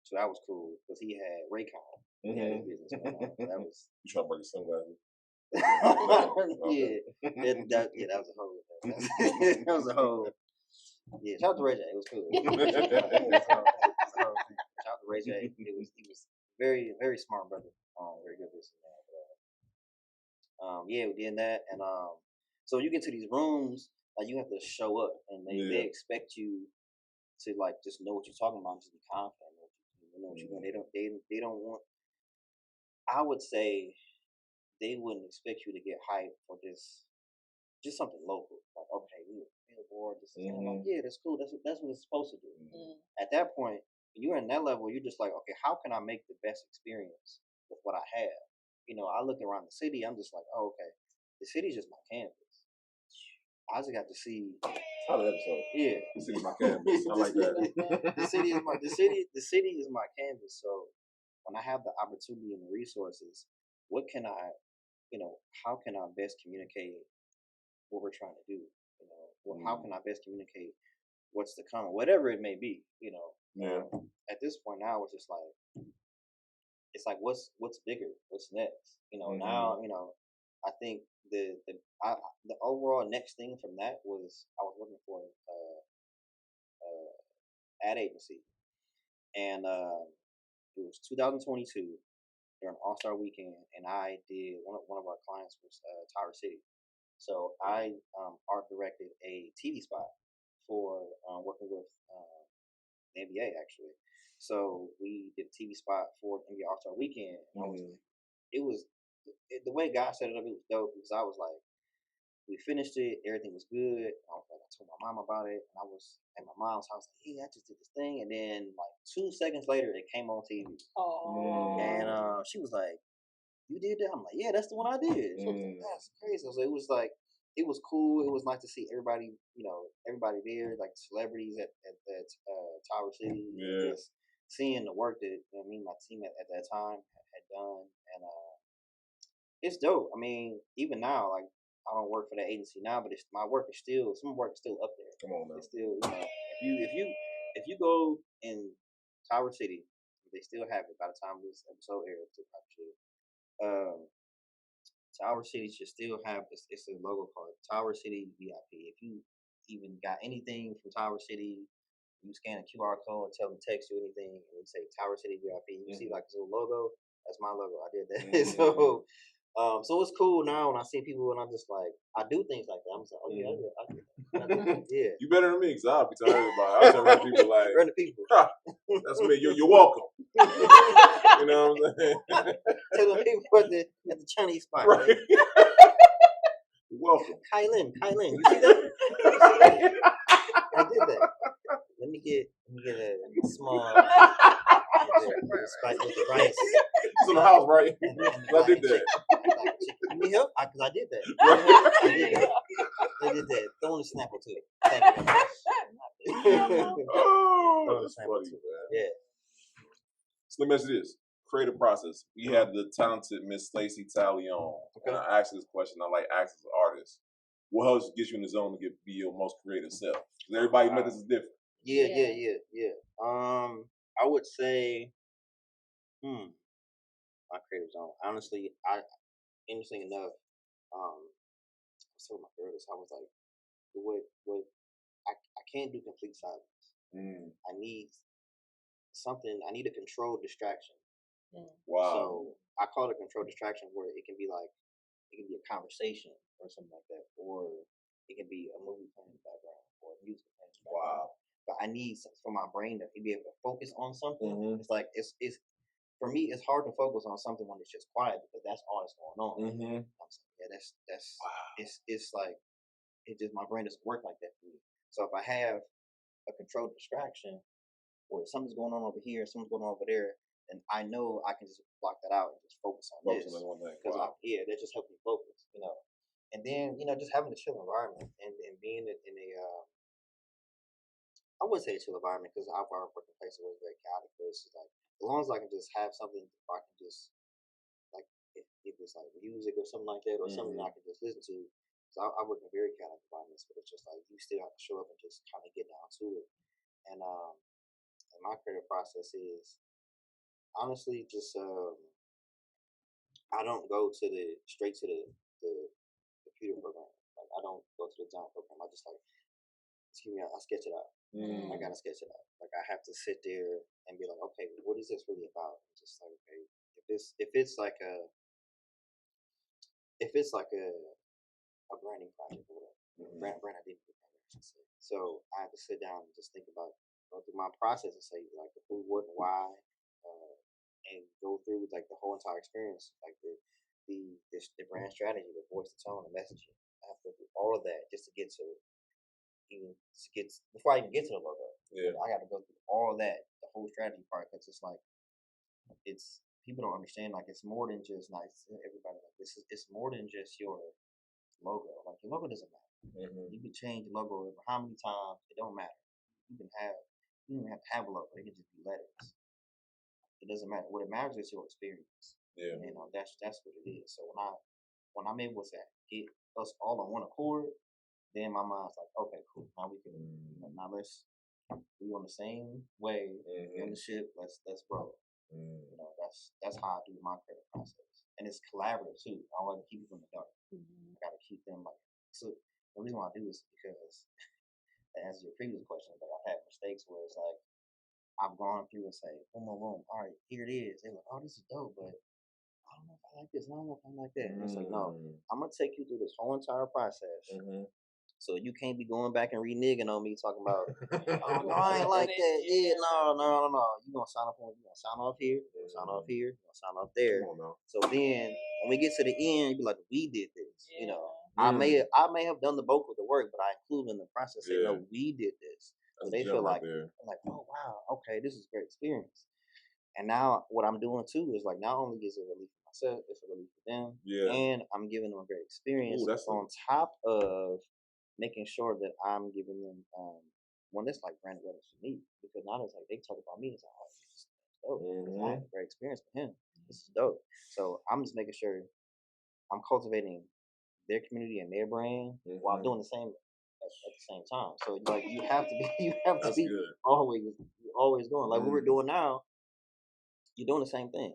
so that was cool because he had Raycon. He had his business going on. So that was. You trying to bring sunglasses? Yeah, that was a whole. That was a whole. Yeah, shout out to Ray J. It was cool. Shout out to Ray J. He was very very smart brother. Very good businessman. Yeah, we did that, and so you get to these rooms, like you have to show up, and they expect you to like just know what you're talking about, and just be confident. You know what you're doing. They don't want. I would say they wouldn't expect you to get hyped for just something local. Like, okay, we were Billboard. This is like, yeah, that's cool. That's what it's supposed to do. At that point, when you're in that level, you're just like, okay, how can I make the best experience with what I have? You know, I look around the city. I'm just like, oh, okay, the city's just my canvas. I just got to see. Title episode. Yeah, the city's my canvas. I like that. The city is my canvas. So when I have the opportunity and the resources, what can I, you know, how can I best communicate what we're trying to do? You know, well, how can I best communicate what's to come, whatever it may be? You know, at this point now, it's just like, it's like what's bigger, what's next? You know, now, you know, I think the overall next thing from that was I was working for ad agency, and it was 2022 during All-Star Weekend, and I did one of our clients was Tower City. So I art directed a TV spot for working with the NBA actually. So we did a TV spot for NBA All-Star Weekend. And the way God set it up, it was dope because I was like, we finished it, everything was good. I told my mom about it, and I was at my mom's house like, hey, I just did this thing, and then like 2 seconds later, it came on TV. And she was like, you did that? I'm like, yeah, that's the one I did. She was like, that's crazy. So it was like, it was cool. It was nice to see everybody, you know, everybody there, like celebrities at Tower City. Just seeing the work that my team at that time had done, and it's dope. I mean, even now, like I don't work for that agency now, but my work is still up there. Come on, man. It's still, you know, if you go in Tower City, they still have it by the time this episode airs. Tower City should still have it's a logo called Tower City VIP. If you even got anything from Tower City, you scan a QR code, tell them text you anything, and it say Tower City VIP. You see like this little logo. That's my logo. I did that. So it's cool now when I see people and I'm just like, I do things like that. I'm just like, oh yeah, I did that. Yeah. You better than me, because I'll be telling everybody. I'll tell random people like, random people. That's me. You're welcome. You know what I'm saying? Tell them people at the Chinese spot. Right. You're welcome. Kailin, you see that? I did that. Let me get a small with the rice. It's in the house, right? I did that. Give me help? Because I did that. I did that. Throw in a Snapple too. Oh, that's funny, man. Yeah. So let me ask you this. Creative process. We had the talented Miss Stacey Talley on. Okay. And I asked this question. I like asking as an artist. What helps get you in the zone to be your most creative self? Because everybody's methods is different. Yeah. I would say, my creative zone. Honestly, interesting enough, I was telling my therapist, I was like, I can't do complete silence. I need something. I need a controlled distraction. Wow. So I call it a controlled distraction, where it can be a conversation or something like that, or it can be a movie playing in the background or music playing in the background. Wow. But I need for my brain to be able to focus on something. It's like it's for me. It's hard to focus on something when it's just quiet because that's all that's going on. I'm saying, yeah, that's wow. It's like it just my brain doesn't work like that for me. So if I have a controlled distraction, or something's going on over here, something's going on over there, and I know I can just block that out and just focus on Focus this. on one thing. Because Wow. that just helps me focus, you know. And then just having a chill environment and being in a I wouldn't say a chill environment because I've worked in places where it's very chaotic, but it's just like as long as I can just have something where I can just like if it's like music or something like that or something I can just listen to. So I work in very chaotic environments, but it's just like you still have to show up and just kind of get down to it. And my creative process is honestly just I don't go to the straight to the computer program. Like I don't go to the design program. I just like excuse me, I sketch it out. I gotta sketch it out. Like I have to sit there and be like, okay, what is this really about? Just like okay, if it's like a branding project or whatever, brand identity project, I should say. So I have to sit down and just think about go through my process and say like the who, what, and why, and go through like the whole entire experience, like the brand strategy, the voice, the tone, the messaging. I have to do all of that just to get to before I even get to the logo. Yeah. I got to go through all of that, the whole strategy part, because it's like it's people don't understand. Like it's more than just nice. Everybody like this is it's more than just your logo. Like your logo doesn't matter. You can change the logo how many times. It don't matter. You don't have to have a logo. It can just be letters. It doesn't matter. What it matters is your experience. Yeah. That's what it is. So when I'm able to get us all on one accord, then my mind's like, okay, cool. Now we can now let's we on the same way in the ship. Let's roll. That's how I do my creative process, and it's collaborative too. I don't like to keep people in the dark. I got to keep them like so. The reason why I do is because to answer your previous question, like I've had mistakes where it's like I've gone through and say, boom, boom, boom. All right, here it is. They're like, oh, this is dope, but I don't know if I like this. I don't know if I like that. And it's like, no, I'm gonna take you through this whole entire process. So you can't be going back and reneging on me talking about, oh no, I ain't like that. Yeah, no. You gonna sign off here, you gonna sign off here, you gonna sign off there. So then when we get to the end, you be like, we did this. I may have done the bulk of the work, but I include in the process say, no, we did this. So they feel like, oh wow, okay, this is a great experience. And now what I'm doing too is like not only is it a relief for myself, it's a relief for them, and I'm giving them a great experience. On top of making sure that I'm giving them one that's like brand awareness for me, because now it's like they talk about me, it's like, oh, this is dope. I had a great experience with him. This is dope. So I'm just making sure I'm cultivating their community and their brand while doing the same at the same time. So like you have to be always doing like what we're doing now. You're doing the same thing.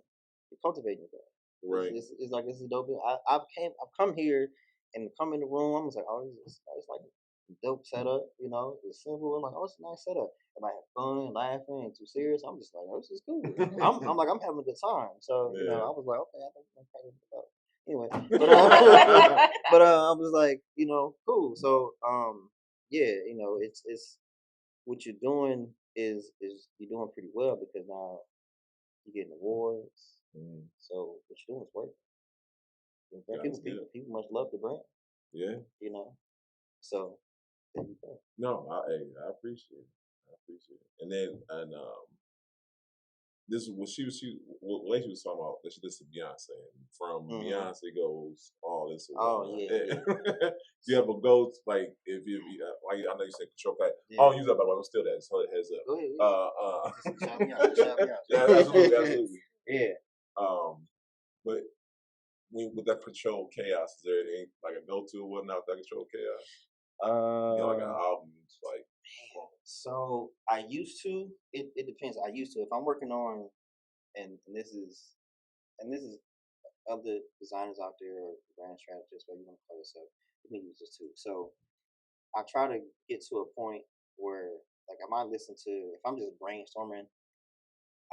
You're cultivating your brand. Right. It's like this is dope. I've come here and come in the room. I'm just like, oh, it's like a dope setup. It's simple. I'm like, oh, it's a nice setup. If I have fun, laughing, and too serious, I'm just like, oh, this is cool. I'm like, I'm having a good time. So I was like, okay, I think I'm kind of about. Anyway, but I was like, cool. So it's what you're doing is you're doing pretty well because now you're getting awards. So what you're doing is working. People must love the brand. Yeah. So there you go. No, I appreciate it. And then this is what she was talking about that she listened to Beyonce, and from Beyonce goes all this. Yeah. Do you ever go like if you like I know you said control cut. I don't use that, but I'm still that. So it heads up. Go ahead. Shout me out. Yeah, absolutely. Yeah. But with that control chaos, is there any like a go to one out that control chaos? Like an album, like. So I used to. It depends. I used to. If I'm working on, and this is other designers out there or brand strategists, whatever you want to call yourself, you can use this too. So I try to get to a point where, like, I might listen to. If I'm just brainstorming,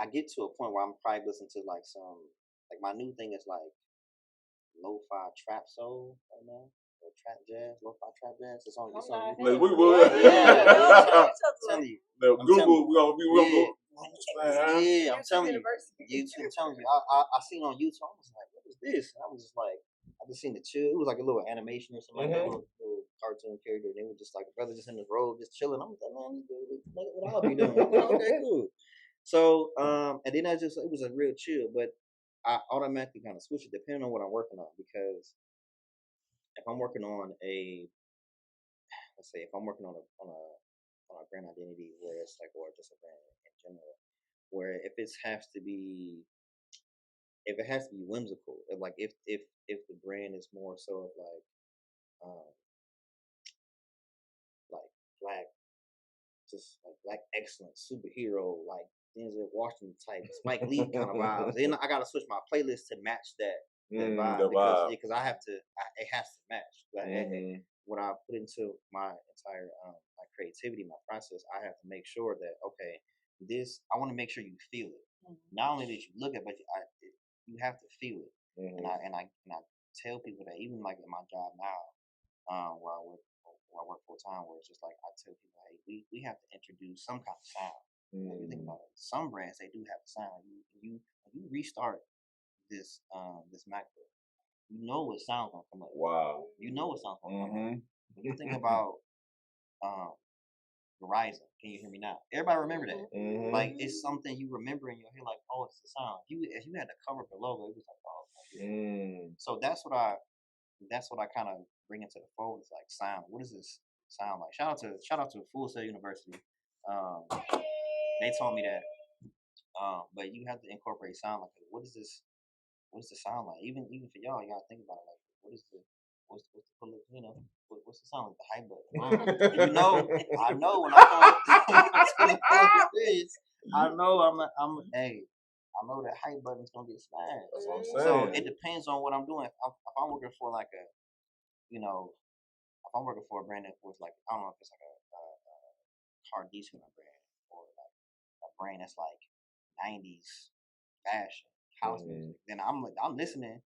I get to a point where I'm probably listening to like some. Like my new thing is like lo-fi trap soul right now. Or trap jazz, lo-fi trap jazz. It's on. We will. I'm telling you. Google. We're gonna go. Yeah, I'm telling you. YouTube. I'm telling you. I seen on YouTube. I was like, what is this? And I was just like, I just seen the chill. It was like a little animation or something like that. Little cartoon character, and they were just like a brother just in his robe, just chilling. I'm like, man, what I'll be doing. I'm like, okay, cool. So, and then it was a real chill, but I automatically kind of switch it depending on what I'm working on, because if I'm working on let's say if I'm working on a brand identity where it's like, or just a brand in general, where if it has to be whimsical, like if the brand is more so of um like black, just like black excellence, superhero, like Denzel Washington type, Spike Lee kind of vibes. Then I gotta switch my playlist to match that vibe, because I have to. It has to match. Like, what I put into my entire my creativity, my process, I have to make sure that okay, I want to make sure you feel it. Not only that you look at, but you have to feel it. And I tell people that even like in my job now, where I work full time, where it's just like I tell people, hey, we have to introduce some kind of sound. Like, you think about it, some brands they do have a sound. You restart this MacBook, you know what sound gonna come up. Wow. You know what sound gonna come up. When you think about Verizon, can you hear me now? Everybody remember that. Like it's something you remember in your head, like, oh, it's the sound. If you had to cover up the logo, it was like, oh, okay. So that's what I kind of bring into the fold. It's like sound. What does this sound like? Shout out to Full Sail University. They told me that. But you have to incorporate sound. Like, what does this sound like? Even for y'all, you gotta think about it. Like, what's the what's the sound like? The high button. You know, I know when I come to experience, I know I know that high button's gonna get smashed. That's what I'm saying. So it depends on what I'm doing. If I'm working for like a, if I'm working for a brand that was like, I don't know if it's like a car detailing brand, or like a brand that's like 90s fashion house music, then I'm listening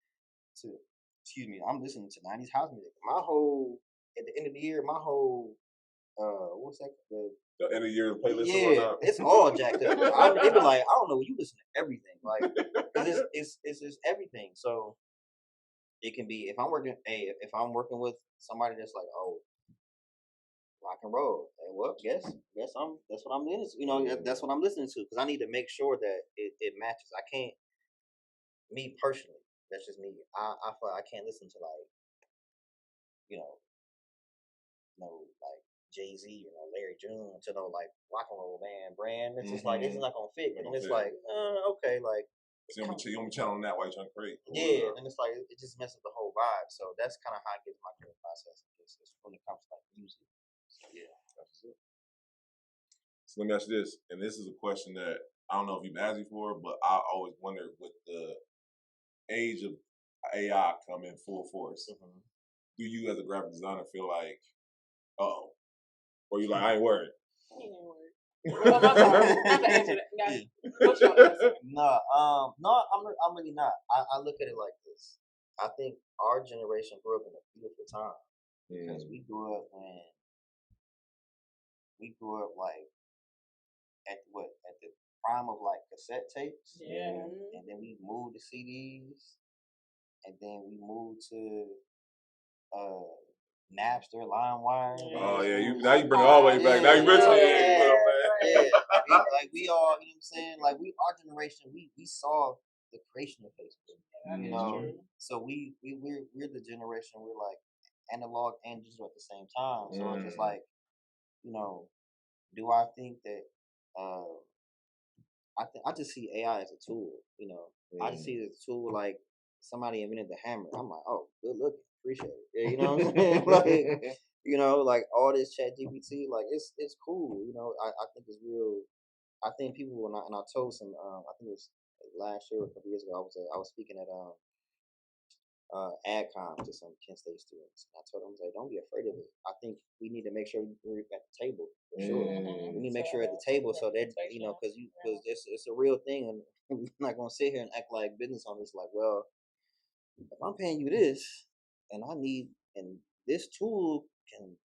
to I'm listening to 90s house music. My whole at the end of the year, my whole what's that, the end of the year playlist? Yeah, it's all jacked up. They be like, I don't know, you listen to everything, like, because it's everything. So it can be if I'm working with somebody that's like, oh, rock and roll. Well, that's what I'm listening. That's what I'm listening to, because I need to make sure that it matches. I can't, me personally, that's just me. I feel like I can't listen to like, like Jay-Z, Larry June, to like rock and roll brand. It's just like, it's not gonna fit. And it's like, okay, like, you want me channeling that while you're trying to create. Yeah, and it's like it just messes up the whole vibe. So that's kind of how I get my creative process. It's when it comes to like music. So yeah, that's it. So let me ask you this, and this is a question that I don't know if you've asked before, but I always wondered, with the age of AI coming full force, do you as a graphic designer feel like, uh-oh, or you like, I ain't worried? He ain't worried. I'm sorry. Not the answer to that. What's your answer? No, I'm really not. I look at it like this. I think our generation grew up in a beautiful time, because we grew up like at the prime of like cassette tapes. Yeah. And then we moved to CDs, and then we moved to Napster, LimeWire. Oh yeah, now you bring it all the way back. Now you bring it, man. Like we all, you know what I'm saying? Like our generation, we saw the creation of Facebook. So we're the generation, we're like analog and digital at the same time. So it's just like, do I think that I just see AI as a tool, I just see it as a tool. Like, somebody invented the hammer. I'm like, oh, good looking, appreciate it. Yeah, you know what I'm saying? Like all this chat GPT, like it's cool. I think it's real. I think people, and I told some, I think it was last year or a couple years ago, I was speaking at AdCom to some Kent State students. And I told them, I was like, don't be afraid of it. I think we need to make sure we're at the table, for sure. We need to make sure at the table, so that, because it's a real thing, and we're not gonna sit here and act like business owners. Like, well, if I'm paying you this, and this tool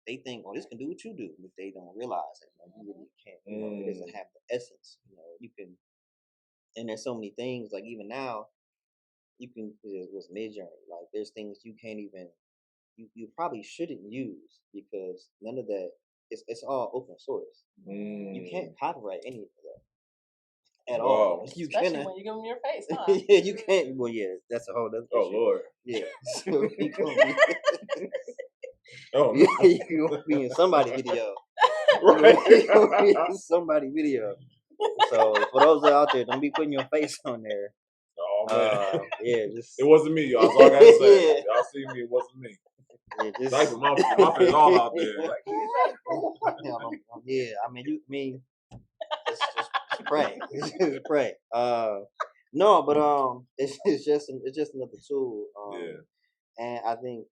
they think, oh, this can do what you do, but they don't realize it. You really can't. It doesn't have the essence. You can, and there's so many things. Like, even now, you can, with Midjourney, like there's things you can't even you probably shouldn't use because none of that it's all open source. You can't copyright any of that at all. You Especially cannot. when you give them your face, huh? Yeah, you can't. Well, yeah, that's a whole other Oh issue. Lord. Yeah, so you gonna Oh be, no. you gonna be in somebody's video. Right. You gonna be in somebody's video. So for those out there, don't be putting your face on there. Oh man. Yeah, just It wasn't me, y'all. That's all I gotta say. Yeah. Y'all see me, it wasn't me. yeah, just Diaper, my face all out there. Like, yeah, I mean, just pray, just pray. No, but it's just another tool. And I think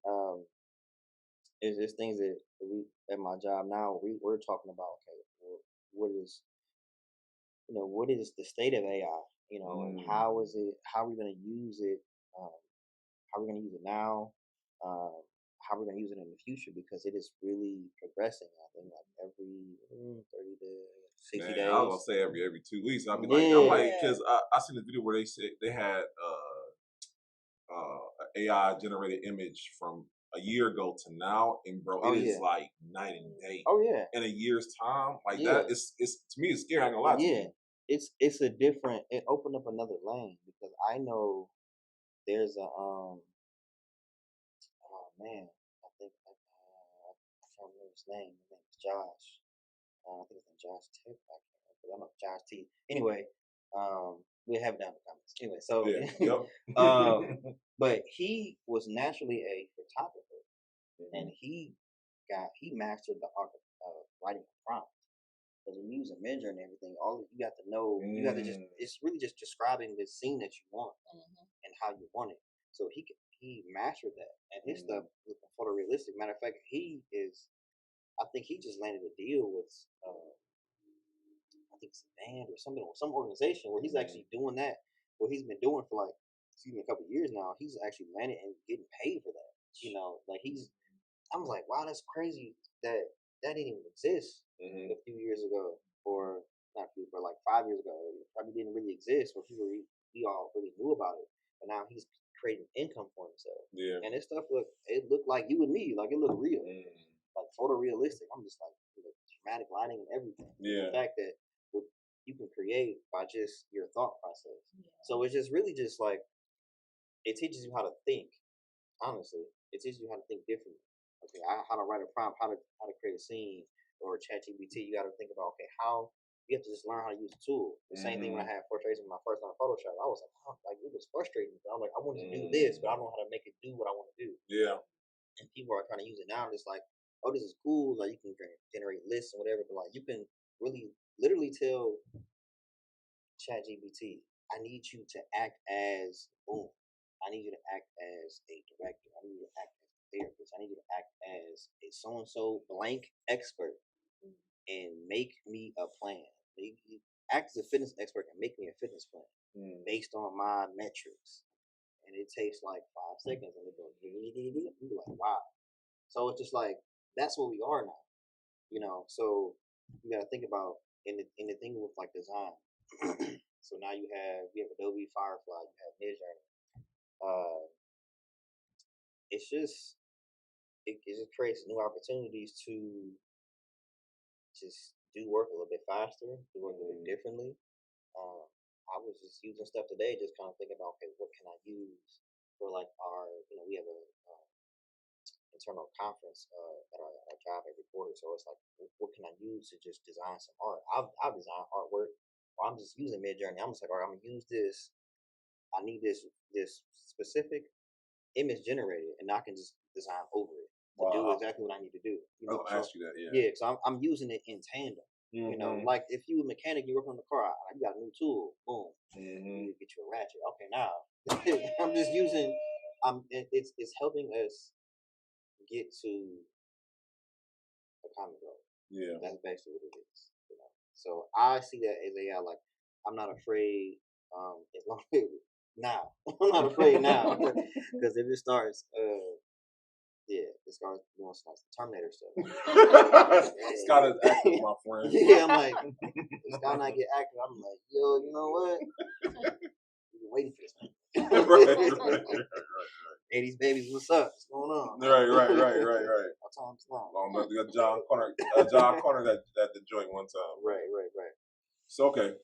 it's just things that we at my job now we're talking about. Okay, what is what is the state of AI? And how is it? How are we going to use it? How are we going to use it now? How are we going to use it in the future? Because it is really progressing. I think like every 30 to 60 days. I was gonna say every 2 weeks. I'll be like, I'm like, because I seen a video where they said they had AI generated image from a year ago to now, and bro, it is like night and day. Oh yeah. In a year's time, like that, it's to me, it's scary. I ain't gonna lie to you. It's a different. It opened up another lane because I know there's a oh man, I think I can't remember his name. I think it's Josh. I think it's Josh Tip. I can't remember. I don't know Josh T. Anyway, we'll have it down in the comments. Anyway, so but he was naturally a photographer, and he mastered the art of writing a prompt. Because when you use a Midjourney and everything, all you got to know, you got to it's really just describing the scene that you want and how you want it. So he mastered that, and his stuff was photorealistic. Matter of fact, I think he just landed a deal with, I think it's a band or something, or some organization where he's actually doing that. What he's been doing for like, a couple of years now. He's actually landed and getting paid for that. Like I was like, wow, that's crazy that didn't even exist a few years ago, or not a few, but like 5 years ago. It probably didn't really exist where we all really knew about it. But now he's creating income for himself. Yeah. And this stuff looked like you and me, like it looked real, like photorealistic. I'm just like dramatic lighting and everything. Yeah. The fact that what you can create by just your thought process. Yeah. So it's just really just like it teaches you how to think. Honestly, it teaches you how to think differently. Okay, how to write a prompt, how to create a scene, or ChatGPT. You got to think about how you have to just learn how to use the tool. The same thing when I had portraits in my first time Photoshop. I was like, it was frustrating. I'm like, I wanted to do this, but I don't know how to make it do what I want to do. Yeah. And people are trying to use it now. It's like, oh, this is cool. Like you can generate lists and whatever, but like you can really literally tell ChatGPT, I need you to act as boom. I need you to act as a director. I need you to act as a therapist. I need you to act as a so-and-so blank expert and make me a plan. Act as a fitness expert and make me a fitness plan based on my metrics. And it takes like 5 seconds and it goes, you're like, wow. So it's just like, that's what we are now, so you got to think about in the thing with like design. So now we have Adobe Firefly, you have Midjourney. It just creates new opportunities to just do work a little bit faster, do work a little bit differently. I was just using stuff today, just kind of thinking about, okay, what can I use for like our, we have a internal conference at our job every quarter. So it's like, what can I use to just design some art? I've designed artwork, or I'm just using Midjourney. I'm just like, all right, I'm gonna use this. I need this specific image generated, and I can just design over it to do exactly what I need to do. I'll ask you that, yeah. Yeah, so I'm using it in tandem. Like if you a mechanic, you work on the car, you got a new tool, boom, you get you a ratchet. Okay, now I'm just using. It's helping us get to a common goal. Yeah, that's basically what it is. So I see that as AI. Like I'm not afraid. As long as now, I'm not afraid now because if it starts, it starts doing some Terminator stuff. Scott is active, my friend. Yeah, I'm like, Scott and I get active. I'm like, yo, you know what? We've been waiting for this. Right. Hey, these babies, what's up? What's going on? Right. My time's long. Long enough to get John Connor at the joint one time. Right. So okay,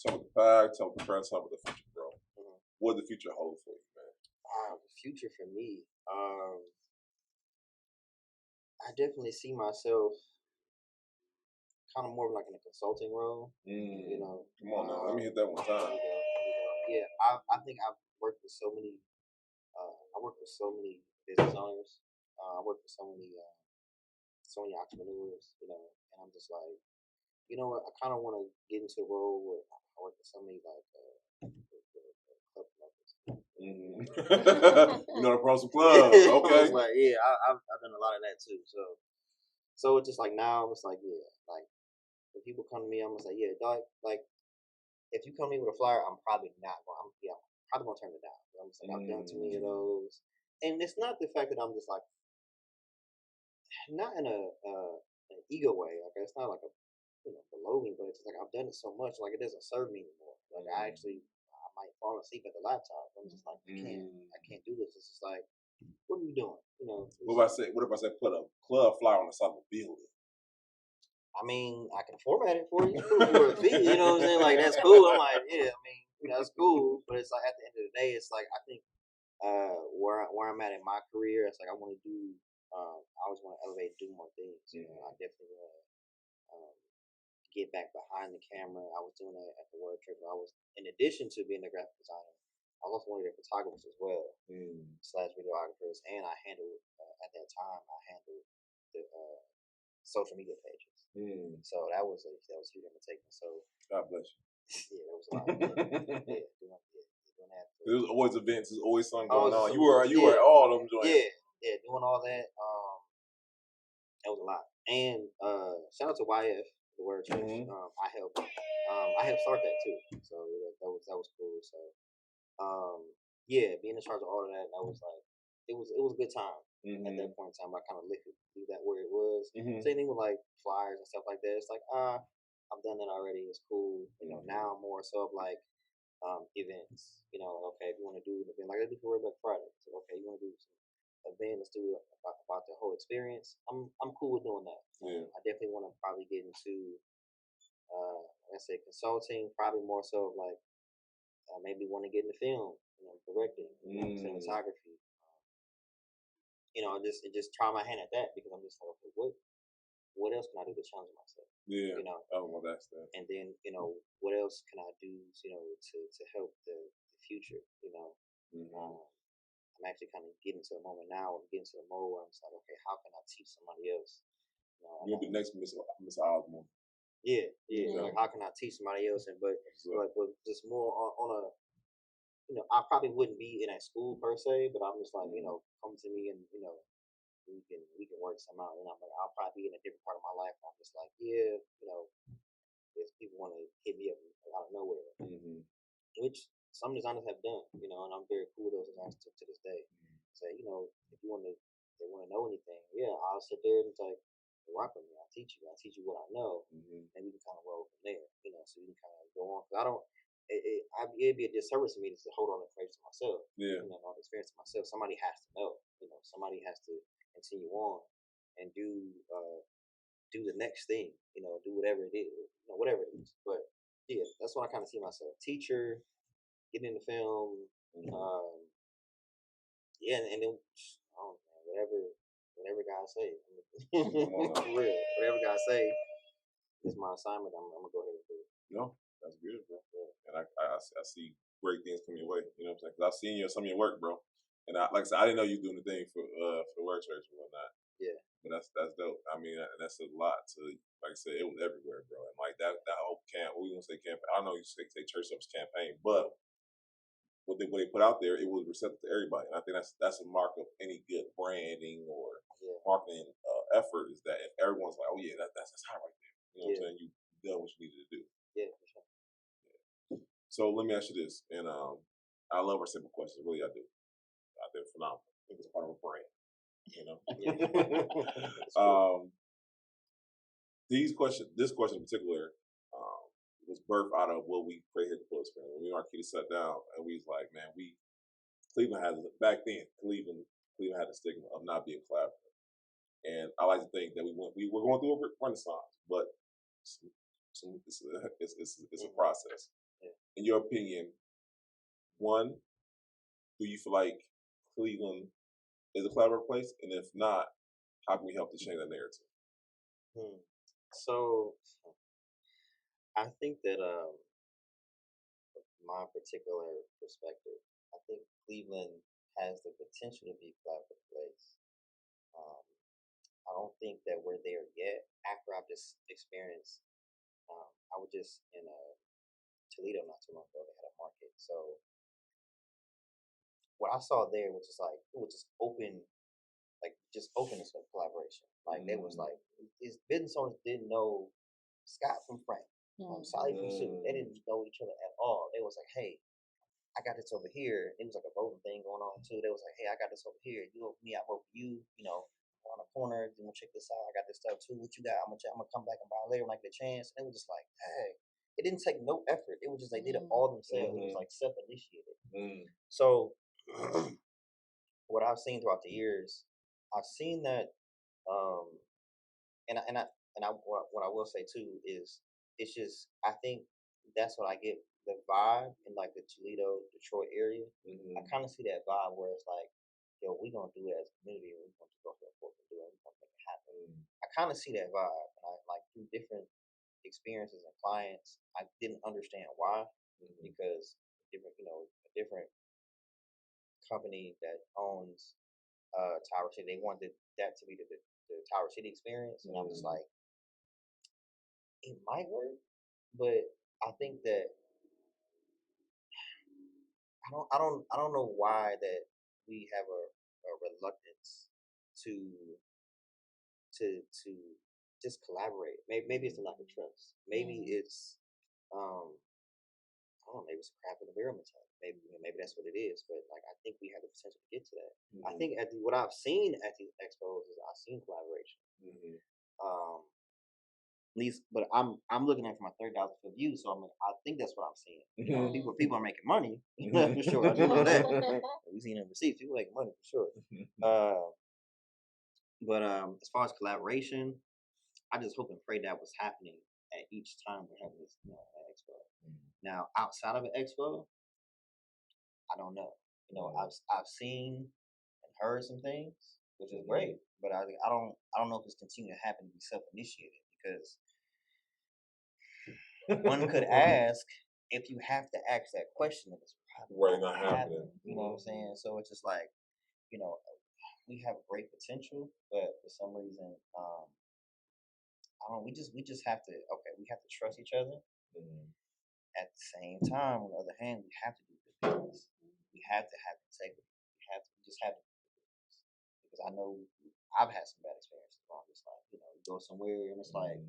tell me the past, tell me the present, tell me the future, bro. Mm-hmm. What does the future hold for you, man? The future for me, I definitely see myself kind of more like in a consulting role. You know, Come on now, let me hit that one time. Yeah, I think I've worked with so many. I work with so many business owners. I work with so many entrepreneurs. You know, and I'm just like, you know what? I kind of want to get into a role where I work with so many like club members. You know the pros and clubs. Okay. Like, yeah, I've done a lot of that too. So it's just like now it's like, yeah, like when people come to me, I'm just like, yeah, dog, like if you come to me with a flyer, I'm probably not going. I'm probably gonna turn it down. I'm just like, I've done too many of those, and it's not the fact that I'm just like not in an ego way. Like it's not like a below me, but it's just like I've done it so much, like it doesn't serve me anymore. Like I might fall asleep at the laptop. I'm just like I can't do this. It's just like what are you doing? You know. What if I say put a club flyer on the side of the building? I mean, I can format it for you for a fee. You know what I'm saying? Like that's cool. I'm like, yeah. I mean, that's cool. But it's like at the end of the day, it's like I think where I'm at in my career, it's like I want to do. I always want to elevate, and do more things. You know, I definitely want to get back behind the camera. I was doing that at the World Trip. I was, in addition to being a graphic designer, I was one of their photographers as well, / videographers, and I handled at that time I handled the social media pages. So that was huge undertaking. So God bless you. Yeah, that was a lot. Doing that. There's always events. There's always something going on. Some- You were at all of them joints. Yeah, doing all that. That was a lot. And shout out to YF, the Word Church. I helped start that too. So that was cool. So yeah, being in charge of all of that, that was like it was a good time. At that point in time, I kind of leave that where it was. Same thing with like flyers and stuff like that. It's like I've done that already. It's cool. You know, now more so of like events. You know, okay, if you want to do an event like I did for Red Black Friday, so okay, you want to do some event, let's do it about the whole experience. I'm cool with doing that. I definitely want to probably get into like I said, consulting, probably more so of like maybe want to get into film, directing, cinematography. Just try my hand at that because I'm just like, okay, what else can I do to challenge myself? Yeah, that's that. And then what else can I do? To help the future. I'm actually kind of getting to a moment now. I'm getting to a mode where I'm just like, okay, how can I teach somebody else? You'll be next Miss Osborne. Yeah. Like, how can I teach somebody else? But just more on a. I probably wouldn't be in a school per se, but I'm just like, come to me and we can work some out. And I'm like, I'll probably be in a different part of my life. I'm just like, yeah, if people want to hit me up out of nowhere, which some designers have done, and I'm very cool with those designers to this day. Say, if they want to know anything, yeah, I'll sit there and like, rock with me. I'll teach you what I know, and we can kind of roll from there. So we can kind of go on. Cause I don't. It'd be a disservice for me to hold on to information to myself. All the experience to myself. Somebody has to know. Somebody has to continue on and do the next thing. Do whatever it is. Whatever it is. But yeah, that's what I kind of see myself. Teacher, getting into film. Yeah, and then whatever God say. For real, whatever God say is my assignment. I'm gonna go ahead and do it. No, that's good, bro. And I see great things coming your way. You know what I'm saying? Because I've seen some of your work, bro. And like I said, I didn't know you were doing the thing for the Word Church and whatnot. Yeah. But that's dope. I mean, that's a lot to, like I said, it was everywhere, bro. And like that whole camp, we gonna say campaign. I know you say church service campaign, but what they put out there, it was receptive to everybody. And I think that's a mark of any good branding or marketing effort is that if everyone's like, oh yeah, that's hot right there. You know what I'm saying? You done what you needed to do. Yeah, for sure. Yeah. So let me ask you this, and I love our simple questions. Really, I do. I think it's phenomenal. I think it's part of a brand. This question in particular, was birthed out of what we created at the Plus Brand. When me and Marquita sat down and we was like, man, we Cleveland had back then. Cleveland had a stigma of not being collaborative, and I like to think that we were going through a renaissance, but it's a process. Yeah. In your opinion, one, do you feel like Cleveland is a collaborative place, and if not, how can we help to change that narrative? So I think that my particular perspective, I think Cleveland has the potential to be a collaborative place. I don't think that we're there yet. After I've just experienced, I was just in Toledo not too long ago. They had a market, so what I saw there was just like it was just open, like just openness of collaboration. Like they was like, these business owners didn't know Scott from Frank, Sally from Sue. They didn't know each other at all. They was like, hey, I got this over here. It was like a voting thing going on too. They was like, hey, I got this over here. You vote for me, I vote for you. You know, on the corner. You want to check this out? I got this stuff too. What you got? I'm gonna come back and buy later when I get a chance. And it was just like, hey, it didn't take no effort. It was just they did it all themselves. It was like self-initiated. So what I've seen throughout the years, I've seen that, what I will say too is it's just I think that's what I get the vibe in like the Toledo, Detroit area. I kind of see that vibe where it's like, yo, we gonna do it as a community, and we're gonna go to the fork and do it. We're gonna make it happen. I kind of see that vibe, and I like through different experiences and clients, I didn't understand why because a different company that owns Tower City, they wanted that to be the Tower City experience, and I'm just like, it might work, but I think that I don't know why that we have a reluctance to just collaborate. Maybe it's a lack of trust. Maybe it's I don't know, maybe it's a crap in the barrel mentality. Maybe that's what it is. But like I think we have the potential to get to that. I think what I've seen at these expos is I've seen collaboration. At least, but I'm looking at it from a 30,000 foot view, so I think that's what I'm seeing. You know, people are making money for sure. I do know that. We've seen in receipts, people making money for sure. But as far as collaboration, I just hope and pray that was happening at each time we're having this expo. Now, outside of an expo, I don't know. You know, I've seen and heard some things, which is great, but I don't know if it's continuing to happen to be self-initiated because one could ask if you have to ask that question, if it's probably not happening. You know what I'm saying? So it's just like, you know, we have great potential, but for some reason, we just have to we have to trust each other. At the same time, on the other hand, we have to do good business. We have to have integrity. We just have to do good business. Because I know I've had some bad experiences where I'm just like, you know, you go somewhere and it's like,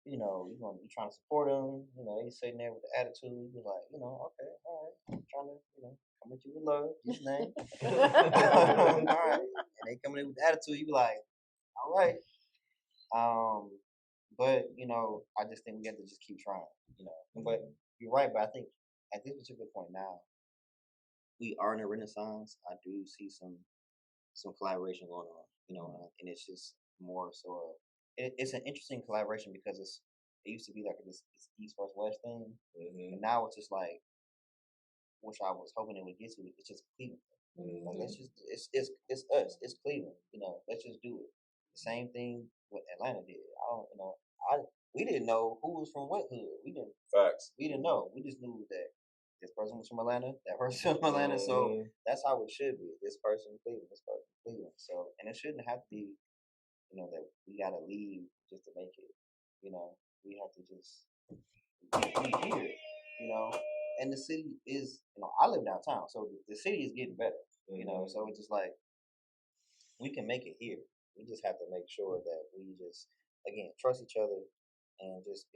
you know, you're trying to support them, you know, they sitting there with the attitude, you're like, you know, okay, all right, I'm trying to, you know, come at you with love, his name. All right. And they coming in with the attitude, you be like, all right. But, you know, I just think we have to just keep trying, you know. But you're right, but I think at this particular point now, we are in a renaissance. I do see some collaboration going on, you know, and it's just more so it's an interesting collaboration because it used to be like this East versus West thing, and now it's just like, which I was hoping it would get to. It's just Cleveland. Like, let's just it's us. It's Cleveland. You know, let's just do it. The same thing what Atlanta did. We didn't know who was from what hood. We didn't. Facts. We didn't know. We just knew that this person was from Atlanta, that person from Atlanta. So that's how it should be. This person Cleveland, this person Cleveland. So, and it shouldn't have to be, you know, that we gotta leave just to make it. You know, we have to just be here. You know, and the city is, you know, I live downtown, so the city is getting better. You know, so it's just like we can make it here. We just have to make sure that we just again trust each other and just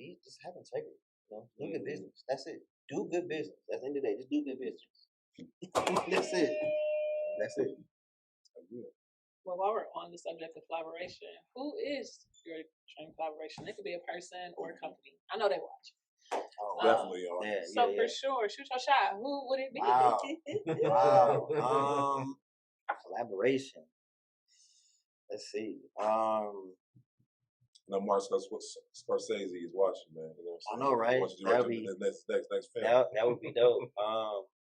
have integrity. You know, do good business. That's it. Do good business. At the end of the day, just do good business. That's it. That's it. Well, while we're on the subject of collaboration, who is your dream collaboration? It could be a person or a company. I know they watch. Oh, Definitely are. Yeah, So for sure, shoot your shot. Who would it be? Wow. Wow. Collaboration. Let's see. No, Mark Scorsese is watching, man. You know what I'm saying? I know, right? Watching That would directing be the next film. that would be dope.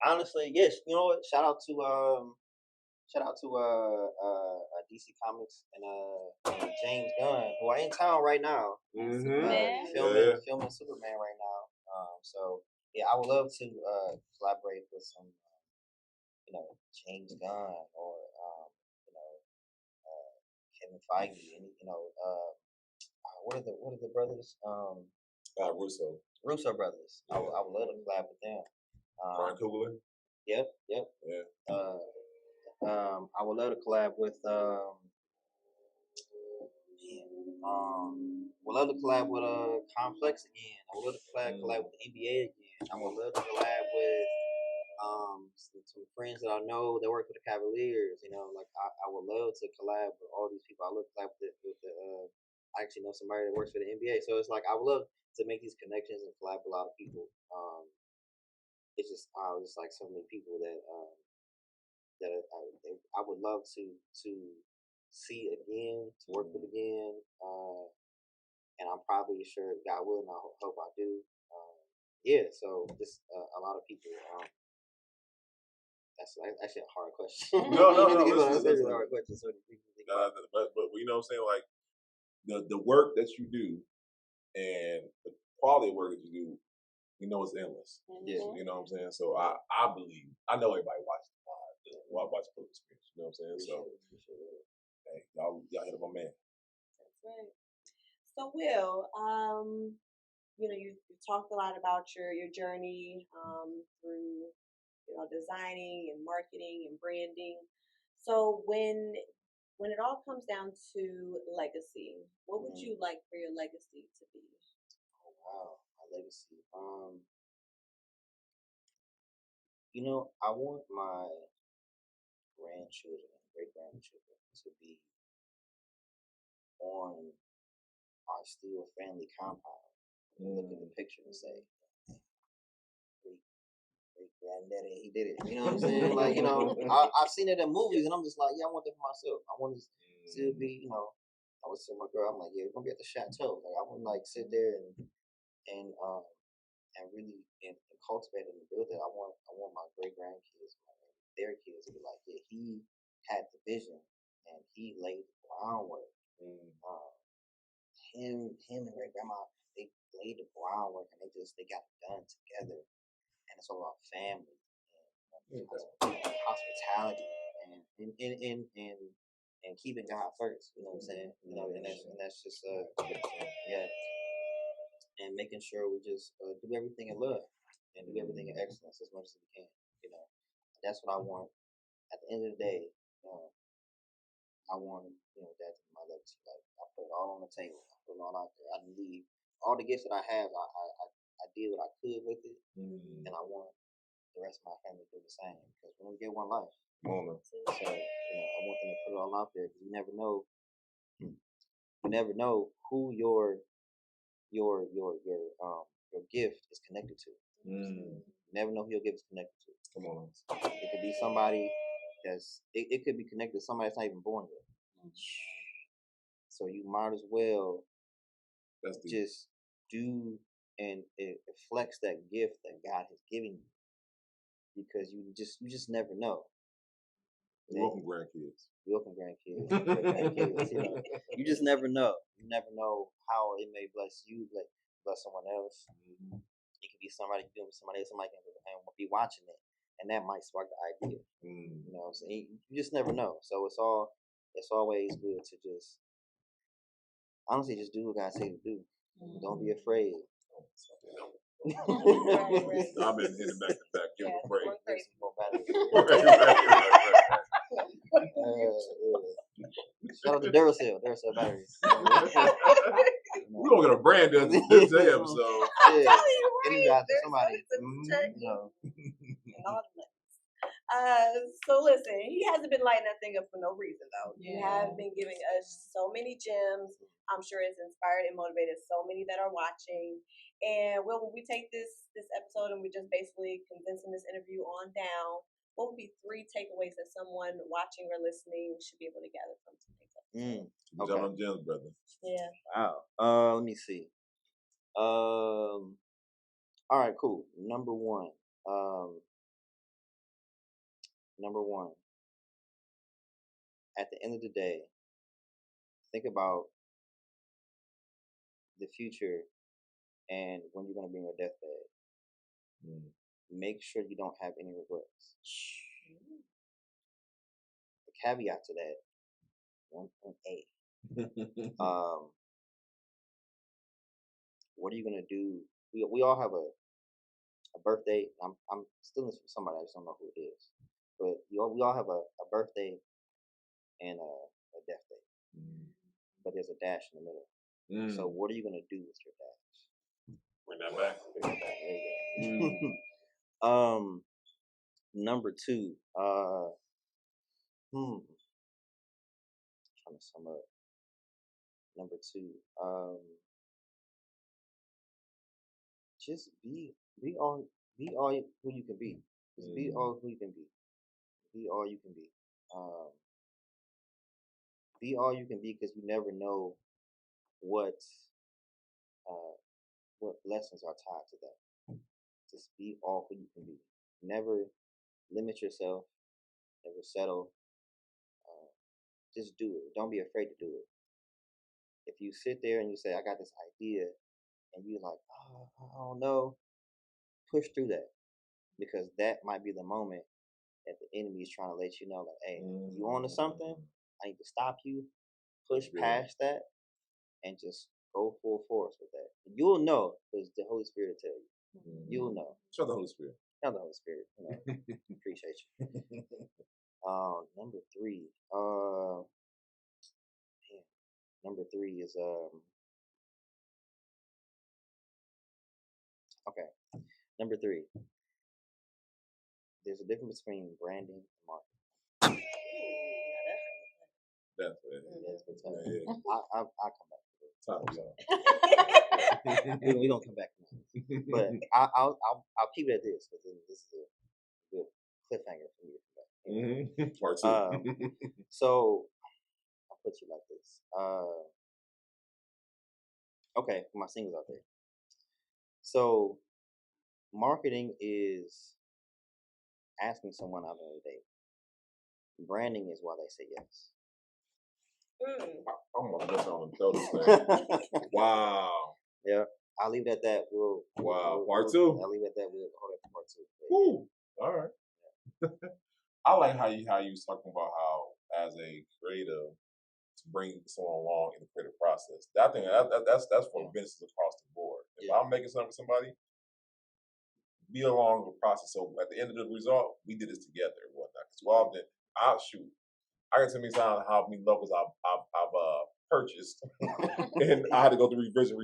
Honestly, yes. You know what? Shout out to DC Comics and James Gunn, who are in town right now. Superman. Filming Superman right now. So yeah, I would love to collaborate with some, James Gunn or Kevin Feige, and what are the brothers? Russo brothers. Yeah. I would love to collab with them. Ryan Coogler. Yep. Yeah. I would love to collab with would love to collab with Complex again. I would love to collab with the NBA again. I would love to collab with some friends that I know that work for the Cavaliers. I would love to collab with all these people. I love to collab with the I actually know somebody that works for the NBA. So it's like I would love to make these connections and collab with a lot of people. It's just like so many people that I would love to see again, to work with again, and I'm probably sure God willing, I hope I do. So just a lot of people. That's actually a hard question. No. That's a Listen. hard question. So But you know what I'm saying? Like the work that you do and the quality of work that you do, it's endless. Yeah. You know what I'm saying? So I believe, I know everybody watches the pod, watch the experience. You know what I'm saying? So hey, y'all hit up my man. That's right. So Will, you talked a lot about your journey through designing and marketing and branding. So when it all comes down to legacy, what would you like for your legacy to be? Oh wow, my legacy. I want my grandchildren and great grandchildren to be on our steel family compound. Look at the picture and say, great granddaddy, he did it. You know what I'm saying? Like, I've seen it in movies, and I'm just like, yeah, I want that for myself. I want to still be, I was telling my girl, I'm like, yeah, we're gonna be at the chateau. Like, I wouldn't sit there and really and cultivate and build it. I want my great grandkids, their kids to be like, yeah, he had the vision and he laid the groundwork. Him and great grandma, they laid the groundwork and they got it done together. And it's all about family and hospitality and keeping God first. You know what I'm saying? And that's just and making sure we just do everything in love and do everything in excellence as much as we can. That's what I want. At the end of the day, I want that to be my legacy. Like I put it all on the table. I put it all out there. I believe all the gifts that I have. I did what I could with it, and I want the rest of my family to do the same. Because we only get one life. So I want them to put it all out there because you never know. You never know who your gift is connected to. You never know who your gift is connected to. Come on. It could be somebody it could be connected to somebody that's not even born yet. So you might as well just do and flex that gift that God has given you, because you just never know. Welcome, grandkids. You just never know. You never know how it may bless you, bless someone else. It could be somebody doing somebody else. Somebody can be watching it, and that might spark the idea. You know what I'm saying? You just never know. So it's always good to just honestly just do what God says to do. Don't be afraid. I've been hitting back to back. Give a break. Shout out to Duracell batteries. We're gonna get a brand deal this episode. Yeah. Somebody. So listen, he hasn't been lighting that thing up for no reason though. You have been giving us so many gems, I'm sure it's inspired and motivated so many that are watching. And when we take this episode and we're just basically condensing this interview on down, what would be 3 takeaways that someone watching or listening should be able to gather from today's episode? Good job on Jim's brother. Yeah. Wow. Let me see. All right, cool. Number one. At the end of the day, think about the future and when you're going to be on your deathbed. Make sure you don't have any regrets. The caveat to that, 1.8. What are you going to do? We all have a birthday. I'm still listening to somebody. I just don't know who it is. But we all have a birthday and a death day. But there's a dash in the middle. So what are you going to do with your dash? Bring that back. There you go. Number 2. Trying to sum up. Number 2. Just be all who you can be. Just be all who you can be. Be all you can be. Be all you can be, because you never know what lessons are tied to that. Just be all who you can be. Never limit yourself. Never settle. Just do it. Don't be afraid to do it. If you sit there and you say, I got this idea, and you're like, oh, I don't know, push through that. Because that might be the moment that the enemy is trying to let you know, like, hey, you on to something? I need to stop you, push past that, and just go full force with that. You'll know, because the Holy Spirit will tell you. You'll know. Show the Holy Spirit. Show the Holy Spirit. Appreciate you. Number 3. Number 3 is okay. Number 3. There's a difference between branding and marketing. I'll come back to it. We're gonna come back to that. But I'll keep it at this, because this is a good cliffhanger for me to come back. Part 2. So I'll put you like this. Okay, for my singles out there. So marketing is asking someone out on a date. Branding is why they say yes. I'm gonna get on and throw this thing. Wow. Yeah, I'll leave it at that. Part 2. I'll leave it at that. We'll hold it for part 2. Woo. All right. I like how you was talking about how, as a creative, to bring someone along in the creative process. I think that's for businesses across the board. If I'm making something for somebody, be along the process. So at the end of the result, we did this together and whatnot. Because often, I can tell me how many logos I've purchased, and I had to go through revision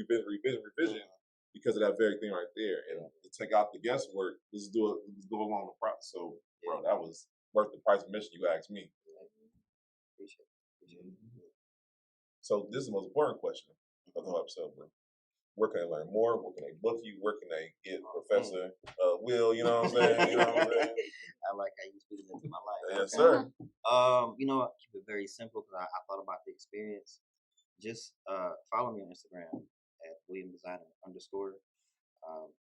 because of that very thing right there. And to take out the guesswork, let's go along the process. So, bro, that was worth the price of admission. You asked me. Appreciate it. So this is the most important question of the whole episode, bro. Where can they learn more? Where can they book you? Where can they get Professor Will? You know what I'm saying? I like how you speak into my life. Yes, sir. Keep it very simple, because I thought about the experience. Just follow me on Instagram at WilliamDesigner_.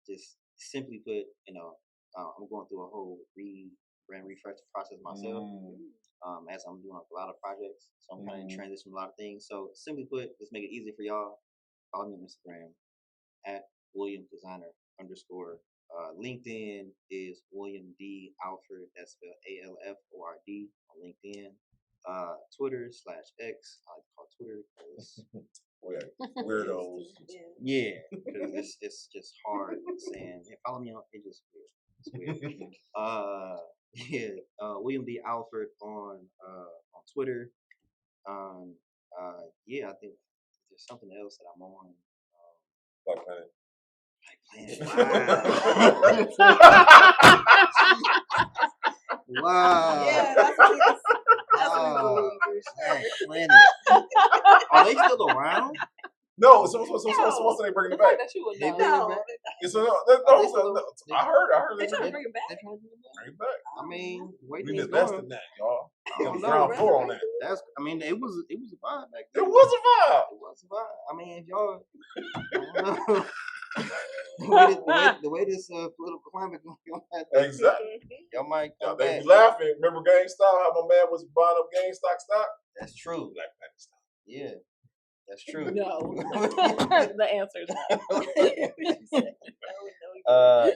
Just simply put, I'm going through a whole brand refresh process myself. As I'm doing a lot of projects, so I'm kind of in transition with a lot of things. So simply put, just make it easy for y'all. Follow me on Instagram at WilliamDesigner_. LinkedIn is William D. Alford. That's spelled ALFORD on LinkedIn. Twitter /X. I like to call Twitter because weirdos. Yeah, because it's just hard saying. Hey, follow me on. It's just weird. It's weird. William D. Alford on Twitter. I think there's something else that I'm on. Black Planet. Wow. Yeah, that's That's plenty. Are they still around? No, so they bringing it The fact back. that you would They know. bring it back? It's a, They- I heard They they trying to bring bring it back. They trying to do that? it back. I mean, wait We till did it's less going. than that, y'all. I don't know. Ground floor on that. That's. I mean, it was a vibe back It then. was a vibe. It was a vibe. I mean, if y'all. I don't know. the way this political climate going on, Exactly. y'all might Now come they back. be laughing. Remember GameStop? How my man was buying up GameStop stock? That's true. Black Panther stock. Yeah, that's true. No. The answer is no.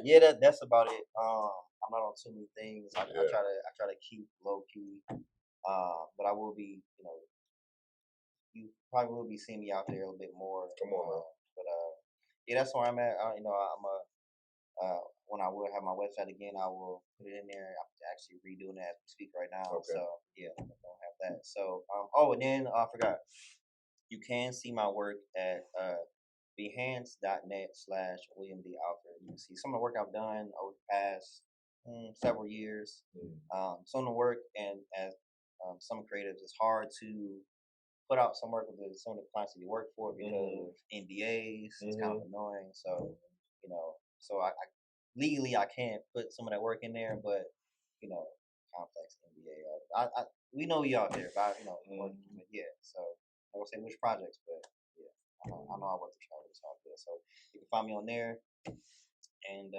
Yeah, that's about it. I'm not on too many things. I Yeah. try to keep low key. But I will be, you probably will be seeing me out there a little bit more. Come on, man. But yeah, that's where I'm at. When I will have my website again, I will put it in there. I'm actually redoing it as we speak right now. Okay. So yeah, I'm gonna have that. So and then I forgot. You can see my work at behance.net/William D. Alford. You can see some of the work I've done over the past several years. Some of the work, and as some creatives, it's hard to put out some work with some of the clients that you work for because of NDAs. It's kind of annoying. So, so I legally I can't put some of that work in there, but complex NDA. We know you out there, but working, but yeah. So I won't say which projects, but yeah, I know I work with y'all out there. So you can find me on there, and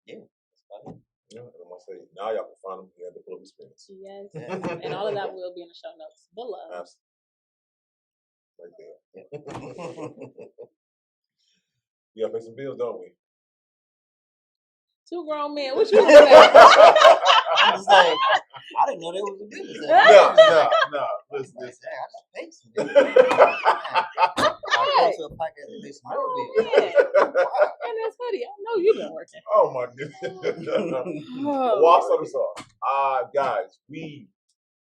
yeah, that's about it. Yeah, I'm gonna say now y'all can find them at the Club Experience. Yes. And all of that will be in the show notes below. Absolutely. Right there. We gotta pay some bills, don't we? Two grown men. What you looking at? I'm just like, I didn't know there was a business. No. Listen. I just paid some bills. I go to a podcast and pay some more bills. And that's funny. I know you've been working. Oh my goodness. Well, I'll start this off. Guys,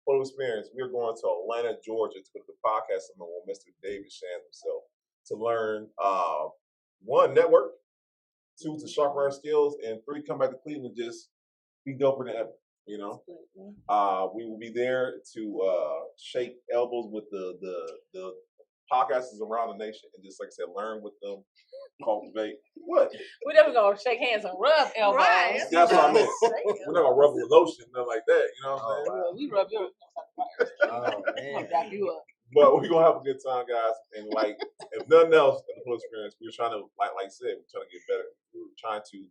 Photo Experience, we're going to Atlanta, Georgia to put the podcast summit with Mr. David Shands himself to learn one, network, two, to sharpen our skills, and three, come back to Cleveland just be doper than ever. We will be there to shake elbows with the podcasters around the nation and just, like I said, learn with them, cultivate. What? We're never gonna shake hands and rub elbows. Right. That's what I meant. We're not gonna rub with lotion, nothing like that. You know what I'm saying? Well, we rub yours. Oh I'm man. gonna back you up. But we're gonna have a good time, guys. And like, if nothing else, in the full experience, we're trying to, like I said, we're trying to get better. We're trying to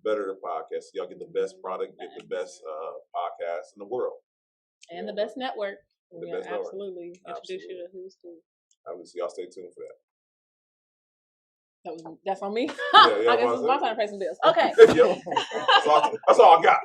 better the podcast. So y'all get the best product, get the best podcast in the world, And the best network. The We best network. absolutely introduce you to who's who. Obviously, y'all stay tuned for that. That's on me. Yeah, I guess it's my time to pay some bills. Okay. Yep. That's all I got.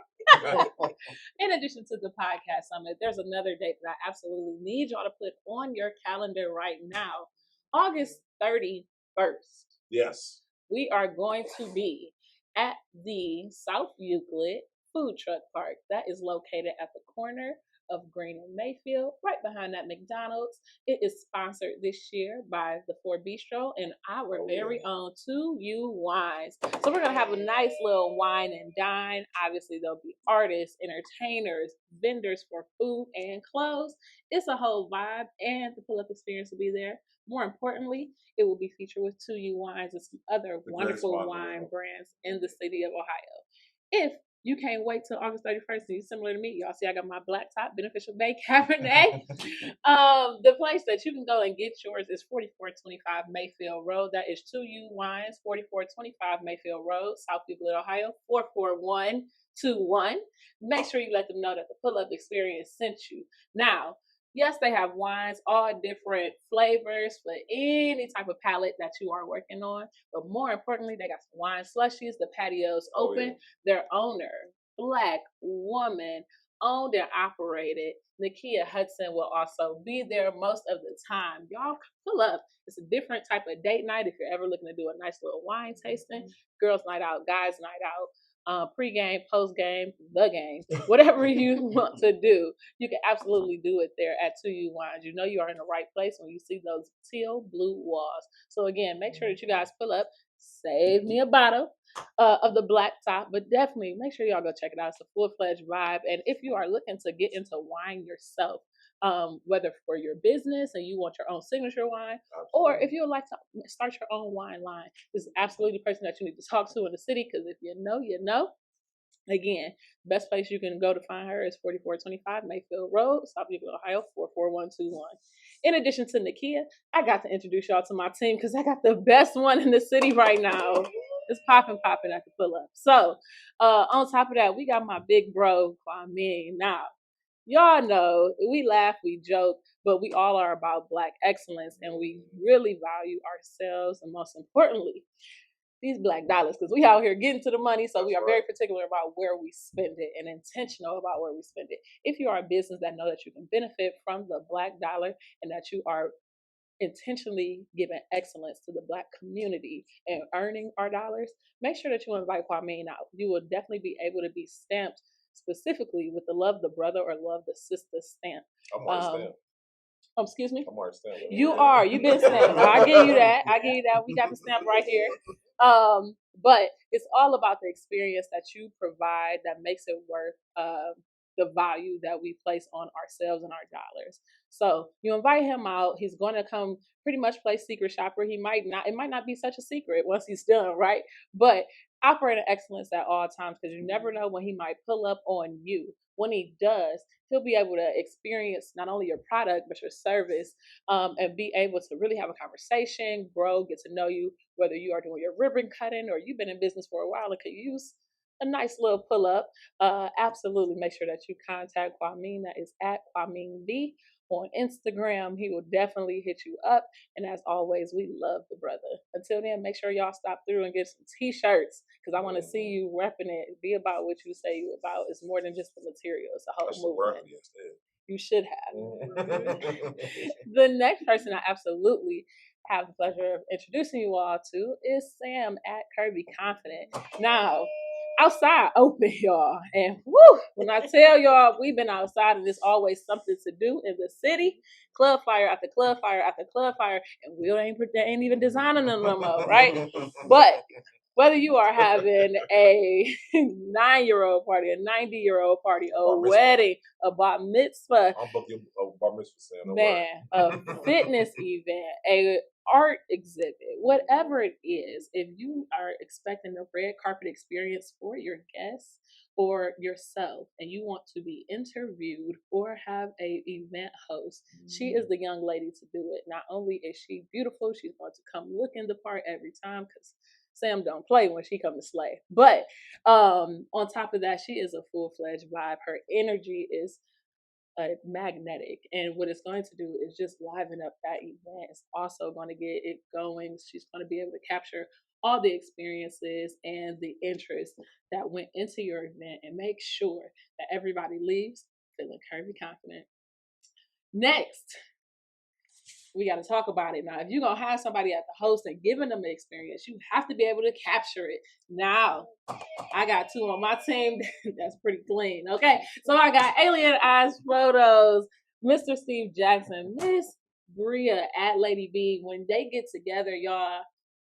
In addition to the podcast summit, there's another date that I absolutely need y'all to put on your calendar right now. August 31st. Yes. We are going to be at the South Euclid Food Truck Park. That is located at the corner of Green and Mayfield, right behind that McDonald's. It is sponsored this year by the Four Bistro and our very own 2U Wines. So we're going to have a nice little wine and dine. Obviously, there'll be artists, entertainers, vendors for food and clothes. It's a whole vibe, and the pull-up experience will be there. More importantly, it will be featured with 2U Wines and some other wonderful wine brands in the city of Ohio. If you can't wait till August 31st and you're similar to me, y'all see I got my black top Beneficial Bay Cabernet. The place that you can go and get yours is 4425 Mayfield Road. That is 2U Wines, 4425 Mayfield Road, South Euclid, Ohio, 44121. Make sure you let them know that the pull-up experience sent you. Now, yes, they have wines, all different flavors for any type of palate that you are working on. But more importantly, they got some wine slushies. The patio's open. Their owner, Black woman, owned and operated. Nakia Hudson will also be there most of the time. Y'all pull up. It's a different type of date night if you're ever looking to do a nice little wine tasting. Girls' night out, guys' night out. Pre-game, post-game, the game, whatever you want to do, you can absolutely do it there at 2U Wines. You know you are in the right place when you see those teal blue walls. So again, make sure that you guys pull up. save me a bottle of the black top, but definitely make sure y'all go check it out. It's a full-fledged vibe. And if you are looking to get into wine yourself, whether for your business and you want your own signature wine, or if you would like to start your own wine line, this is absolutely the person that you need to talk to in the city, because if you know, you know. Again, best place you can go to find her is 4425 Mayfield Road, Southfield, Ohio, 44121. In addition to Nakia, I got to introduce y'all to my team because I got the best one in the city right now. It's popping at the pull up. So, on top of that, we got my big bro, Kwame. Now, y'all know we laugh, we joke, but we all are about Black excellence, and we really value ourselves, and most importantly, these black dollars, because we out here getting to the money, so we are very particular about where we spend it and intentional about where we spend it. If you are a business that know that you can benefit from the black dollar and that you are intentionally giving excellence to the Black community and earning our dollars, make sure that you invite Kwame out. You will definitely be able to be stamped specifically with the Love the Brother or Love the Sister stamp. I'm already stamped. Excuse me? I'm already stamped. You are. You've been stamped. I give you that. We got the stamp right here. But it's all about the experience that you provide that makes it worth the value that we place on ourselves and our dollars. So you invite him out. He's going to come pretty much play secret shopper. It might not be such a secret once he's done, right? But operate in excellence at all times, because you never know when he might pull up on you. When he does, he'll be able to experience not only your product, but your service, and be able to really have a conversation, grow, get to know you, whether you are doing your ribbon cutting or you've been in business for a while and could use a nice little pull up. Absolutely make sure that you contact Kwame. That is at Kwame V on Instagram. He will definitely hit you up. And as always, we love the brother. Until then, make sure y'all stop through and get some t-shirts, because I want to see you repping it. Be about what you say you about. It's more than just the material. It's a whole movement. You should have. The next person I absolutely have the pleasure of introducing you all to is Sam at Kirby Confident. Now, outside open, y'all. And woo, when I tell y'all we've been outside and there's always something to do in the city, club fire after club fire after club fire, and we ain't even designing them no more, right? But whether you are having a 9-year-old party, a 90-year-old party, a wedding, a bar mitzvah, I'm booking a bar mitzvah, Sam. Man, a fitness event, a art exhibit, whatever it is, if you are expecting a red carpet experience for your guests or yourself and you want to be interviewed or have a event host, she is the young lady to do it. Not only is she beautiful, she's going to come looking the part every time, because Sam don't play when she come to slay. But on top of that, she is a full-fledged vibe. Her energy is magnetic, and what it's going to do is just liven up that event. It's also going to get it going. She's going to be able to capture all the experiences and the interest that went into your event and make sure that everybody leaves feeling curvy confident. Next, we got to talk about it. Now, if you're going to have somebody at the host and giving them the experience, you have to be able to capture it. Now, I got two on my team. That's pretty clean. Okay. So I got Alien Eyes Photos, Mr. Steve Jackson, Miss Bria at Lady B. When they get together, y'all,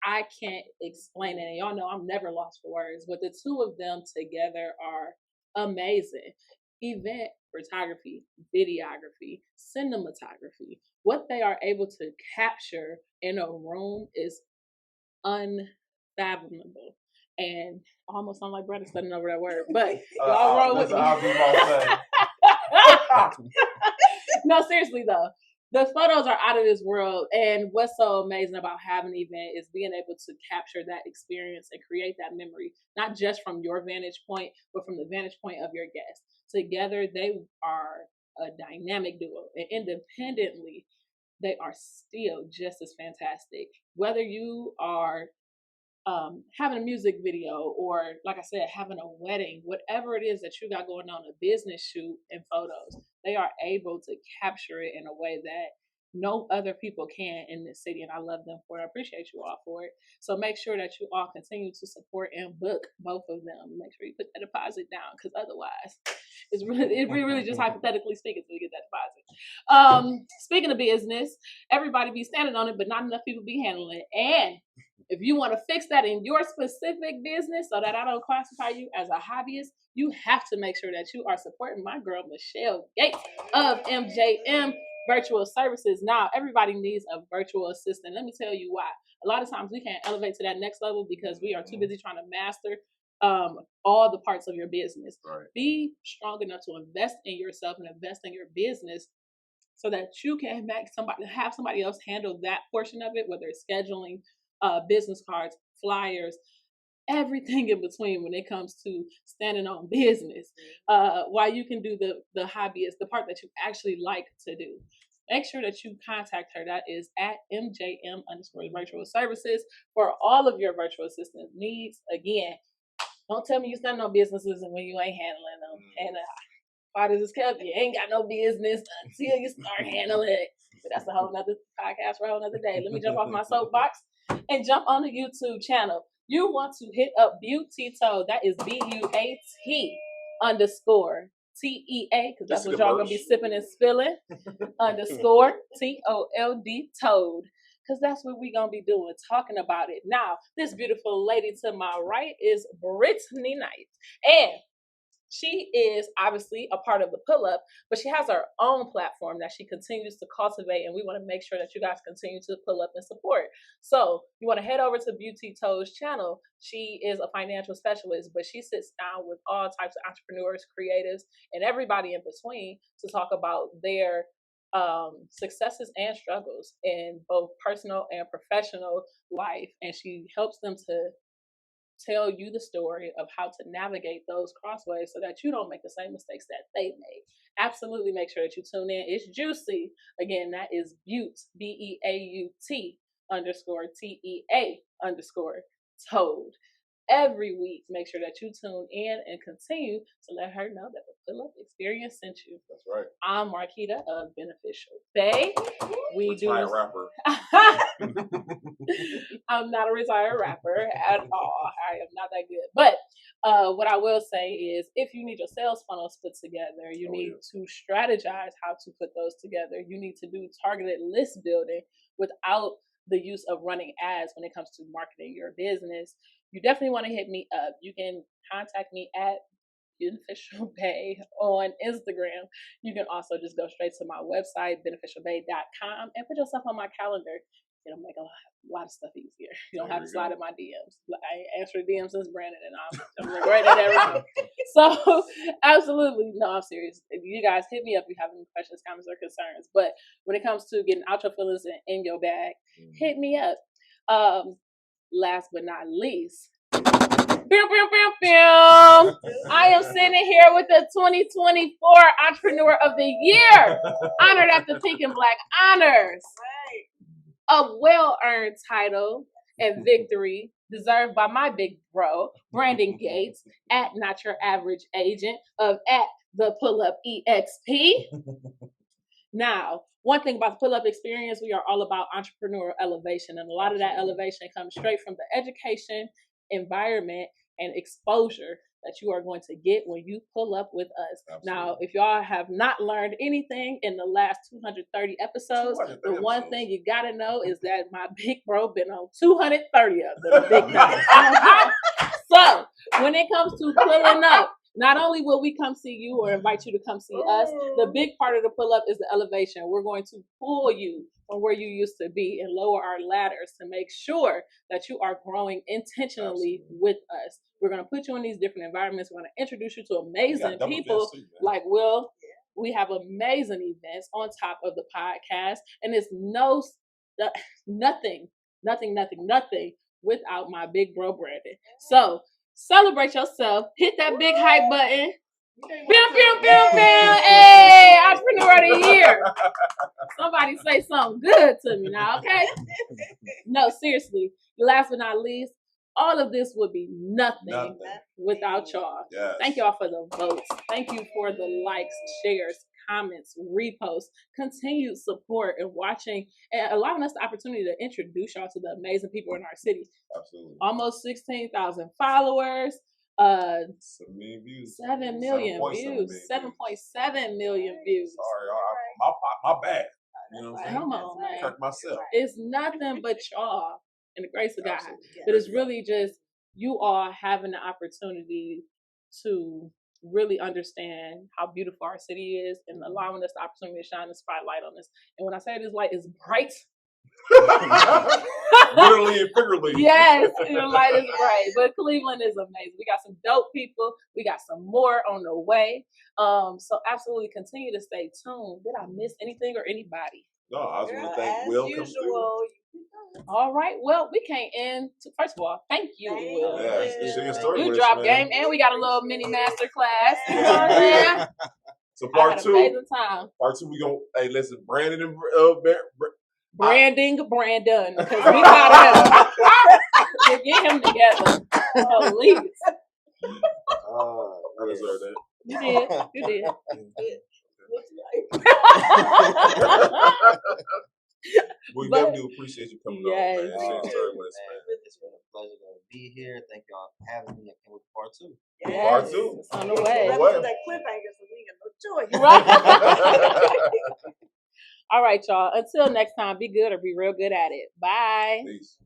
I can't explain it. And y'all know I'm never lost for words, but the two of them together are amazing. Event photography, videography, cinematography, what they are able to capture in a room is unfathomable. And I almost sound like Brenda studying over that word, but y'all roll with me. No, seriously though. The photos are out of this world, and what's so amazing about having an event is being able to capture that experience and create that memory, not just from your vantage point, but from the vantage point of your guests. Together, they are a dynamic duo, and independently, they are still just as fantastic. Whether you are having a music video or, like I said, having a wedding, whatever it is that you got going on, a business shoot and photos, they are able to capture it in a way that no other people can in this city, and I love them for it. I appreciate you all for it. So make sure that you all continue to support and book both of them. Make sure you put that deposit down, because otherwise it's really just hypothetically speaking until you get that deposit. Speaking of business, everybody be standing on it, but not enough people be handling it. And If you want to fix that in your specific business so that I don't classify you as a hobbyist, you have to make sure that you are supporting my girl, Michelle Gates of MJM Virtual Services. Now, everybody needs a virtual assistant. Let me tell you why. A lot of times we can't elevate to that next level because we are too busy trying to master all the parts of your business. Right. Be strong enough to invest in yourself and invest in your business so that you can have somebody else handle that portion of it, whether it's scheduling, business cards, flyers, everything in between when it comes to standing on business. While you can do the hobbyist, the part that you actually like to do. Make sure that you contact her. That is at MJM_virtual services for all of your virtual assistant needs. Again, don't tell me you stand on businesses and when you ain't handling them. And why does this help? You ain't got no business until you start handling it. But that's a whole nother podcast for a whole nother day. Let me jump off my soapbox and jump on the YouTube channel. You want to hit up Beauty Toad. That is BUAT_TEA, because that's what y'all gonna be sipping and spilling. _TOLD Toad. Because that's what we're gonna be doing, talking about it. Now, this beautiful lady to my right is Brittany Knight. And she is obviously a part of the Pull Up, but she has her own platform that she continues to cultivate, and we want to make sure that you guys continue to pull up and support. So you want to head over to Beauty Toad's channel. She is a financial specialist, but she sits down with all types of entrepreneurs, creatives, and everybody in between to talk about their successes and struggles in both personal and professional life, and she helps them to tell you the story of how to navigate those crossways so that you don't make the same mistakes that they made. Absolutely make sure that you tune in. It's juicy. Again, that is Butte, BEAUT_TEA_Toad. Every week, make sure that you tune in and continue to let her know that the Pull Up experience sent you. That's right. I'm Marquita of Beneficial Bay. We Retired do rapper. I'm not a retired rapper at all. I am not that good. But what I will say is if you need your sales funnels put together, you need to strategize how to put those together. You need to do targeted list building without the use of running ads when it comes to marketing your business. You definitely want to hit me up. You can contact me at Beneficial Bay on Instagram. You can also just go straight to my website, beneficialbay.com, and put yourself on my calendar. It'll make a lot of stuff easier. You don't have to slide in my DMs. I ain't answered DMs since Brandon, and I'm regretting everything. So, absolutely, no, I'm serious. If you guys hit me up if you have any questions, comments, or concerns. But when it comes to getting out your feelings and in your bag, hit me up. Last but not least, I am sitting here with the 2024 Entrepreneur of the Year, honored at the Pink and Black Honors. A well-earned title and victory deserved by my big bro, Brandon Gates, at Not Your Average Agent of at the Pull Up EXP. Now, one thing about the Pull Up experience, we are all about entrepreneurial elevation, and a lot of that elevation comes straight from the education, environment, and exposure that you are going to get when you pull up with us. Absolutely. Now, if y'all have not learned anything in the last 230 episodes, the one thing you gotta know is that my big bro been on 230 of them big numbers. So, when it comes to pulling up, not only will we come see you or invite you to come see us, the big part of the pull up is the elevation. We're going to pull you from where you used to be and lower our ladders to make sure that you are growing intentionally with us. We're going to put you in these different environments. We're going to introduce you to amazing people like Will. We have amazing events on top of the podcast, and it's nothing without my big bro Brandon. So celebrate yourself. Hit that big hype button. Hey, Entrepreneur of the Year. Somebody say something good to me now, okay? No, seriously. Last but not least, all of this would be nothing without y'all. Yes. Thank y'all for the votes. Thank you for the likes, shares, comments, reposts, continued support, and watching, and allowing us the opportunity to introduce y'all to the amazing people in our city. Absolutely. Almost 16,000 followers. 7 million views. 7.7 million views. Sorry, my bad. You know what I'm saying? Come on, man. Correct myself. It's nothing but y'all and the grace of God. Absolutely. But it's really just you all having the opportunity to really understand how beautiful our city is and allowing us the opportunity to shine the spotlight on us. And when I say this light is bright, literally and figuratively. yes, your light is bright. But Cleveland is amazing. We got some dope people. We got some more on the way. So absolutely continue to stay tuned. Did I miss anything or anybody? No, I just want Girl, to thank as Will. usual. All right. Well, we can't end. First of all, thank you, Thank Will. you. Yeah, share your story You with drop us, game, man. and we got a little mini master class. You know Yeah, what I'm saying? So I part had an two, amazing time. we gonna listen, Brandon and Branding Brandon, because we got him. Get him together. Please. I deserve that. You did. You did. We But- definitely appreciate you coming Yes. on, man. Sharing your story with us, man. It's been a pleasure to be here. Thank y'all for having me. I can't wait for part 2. Yes. Part 2. It's on the way. On the way. To that cliffhanger, so we ain't got no choice. Right. All right, y'all. Until next time, be good or be real good at it. Bye. Peace.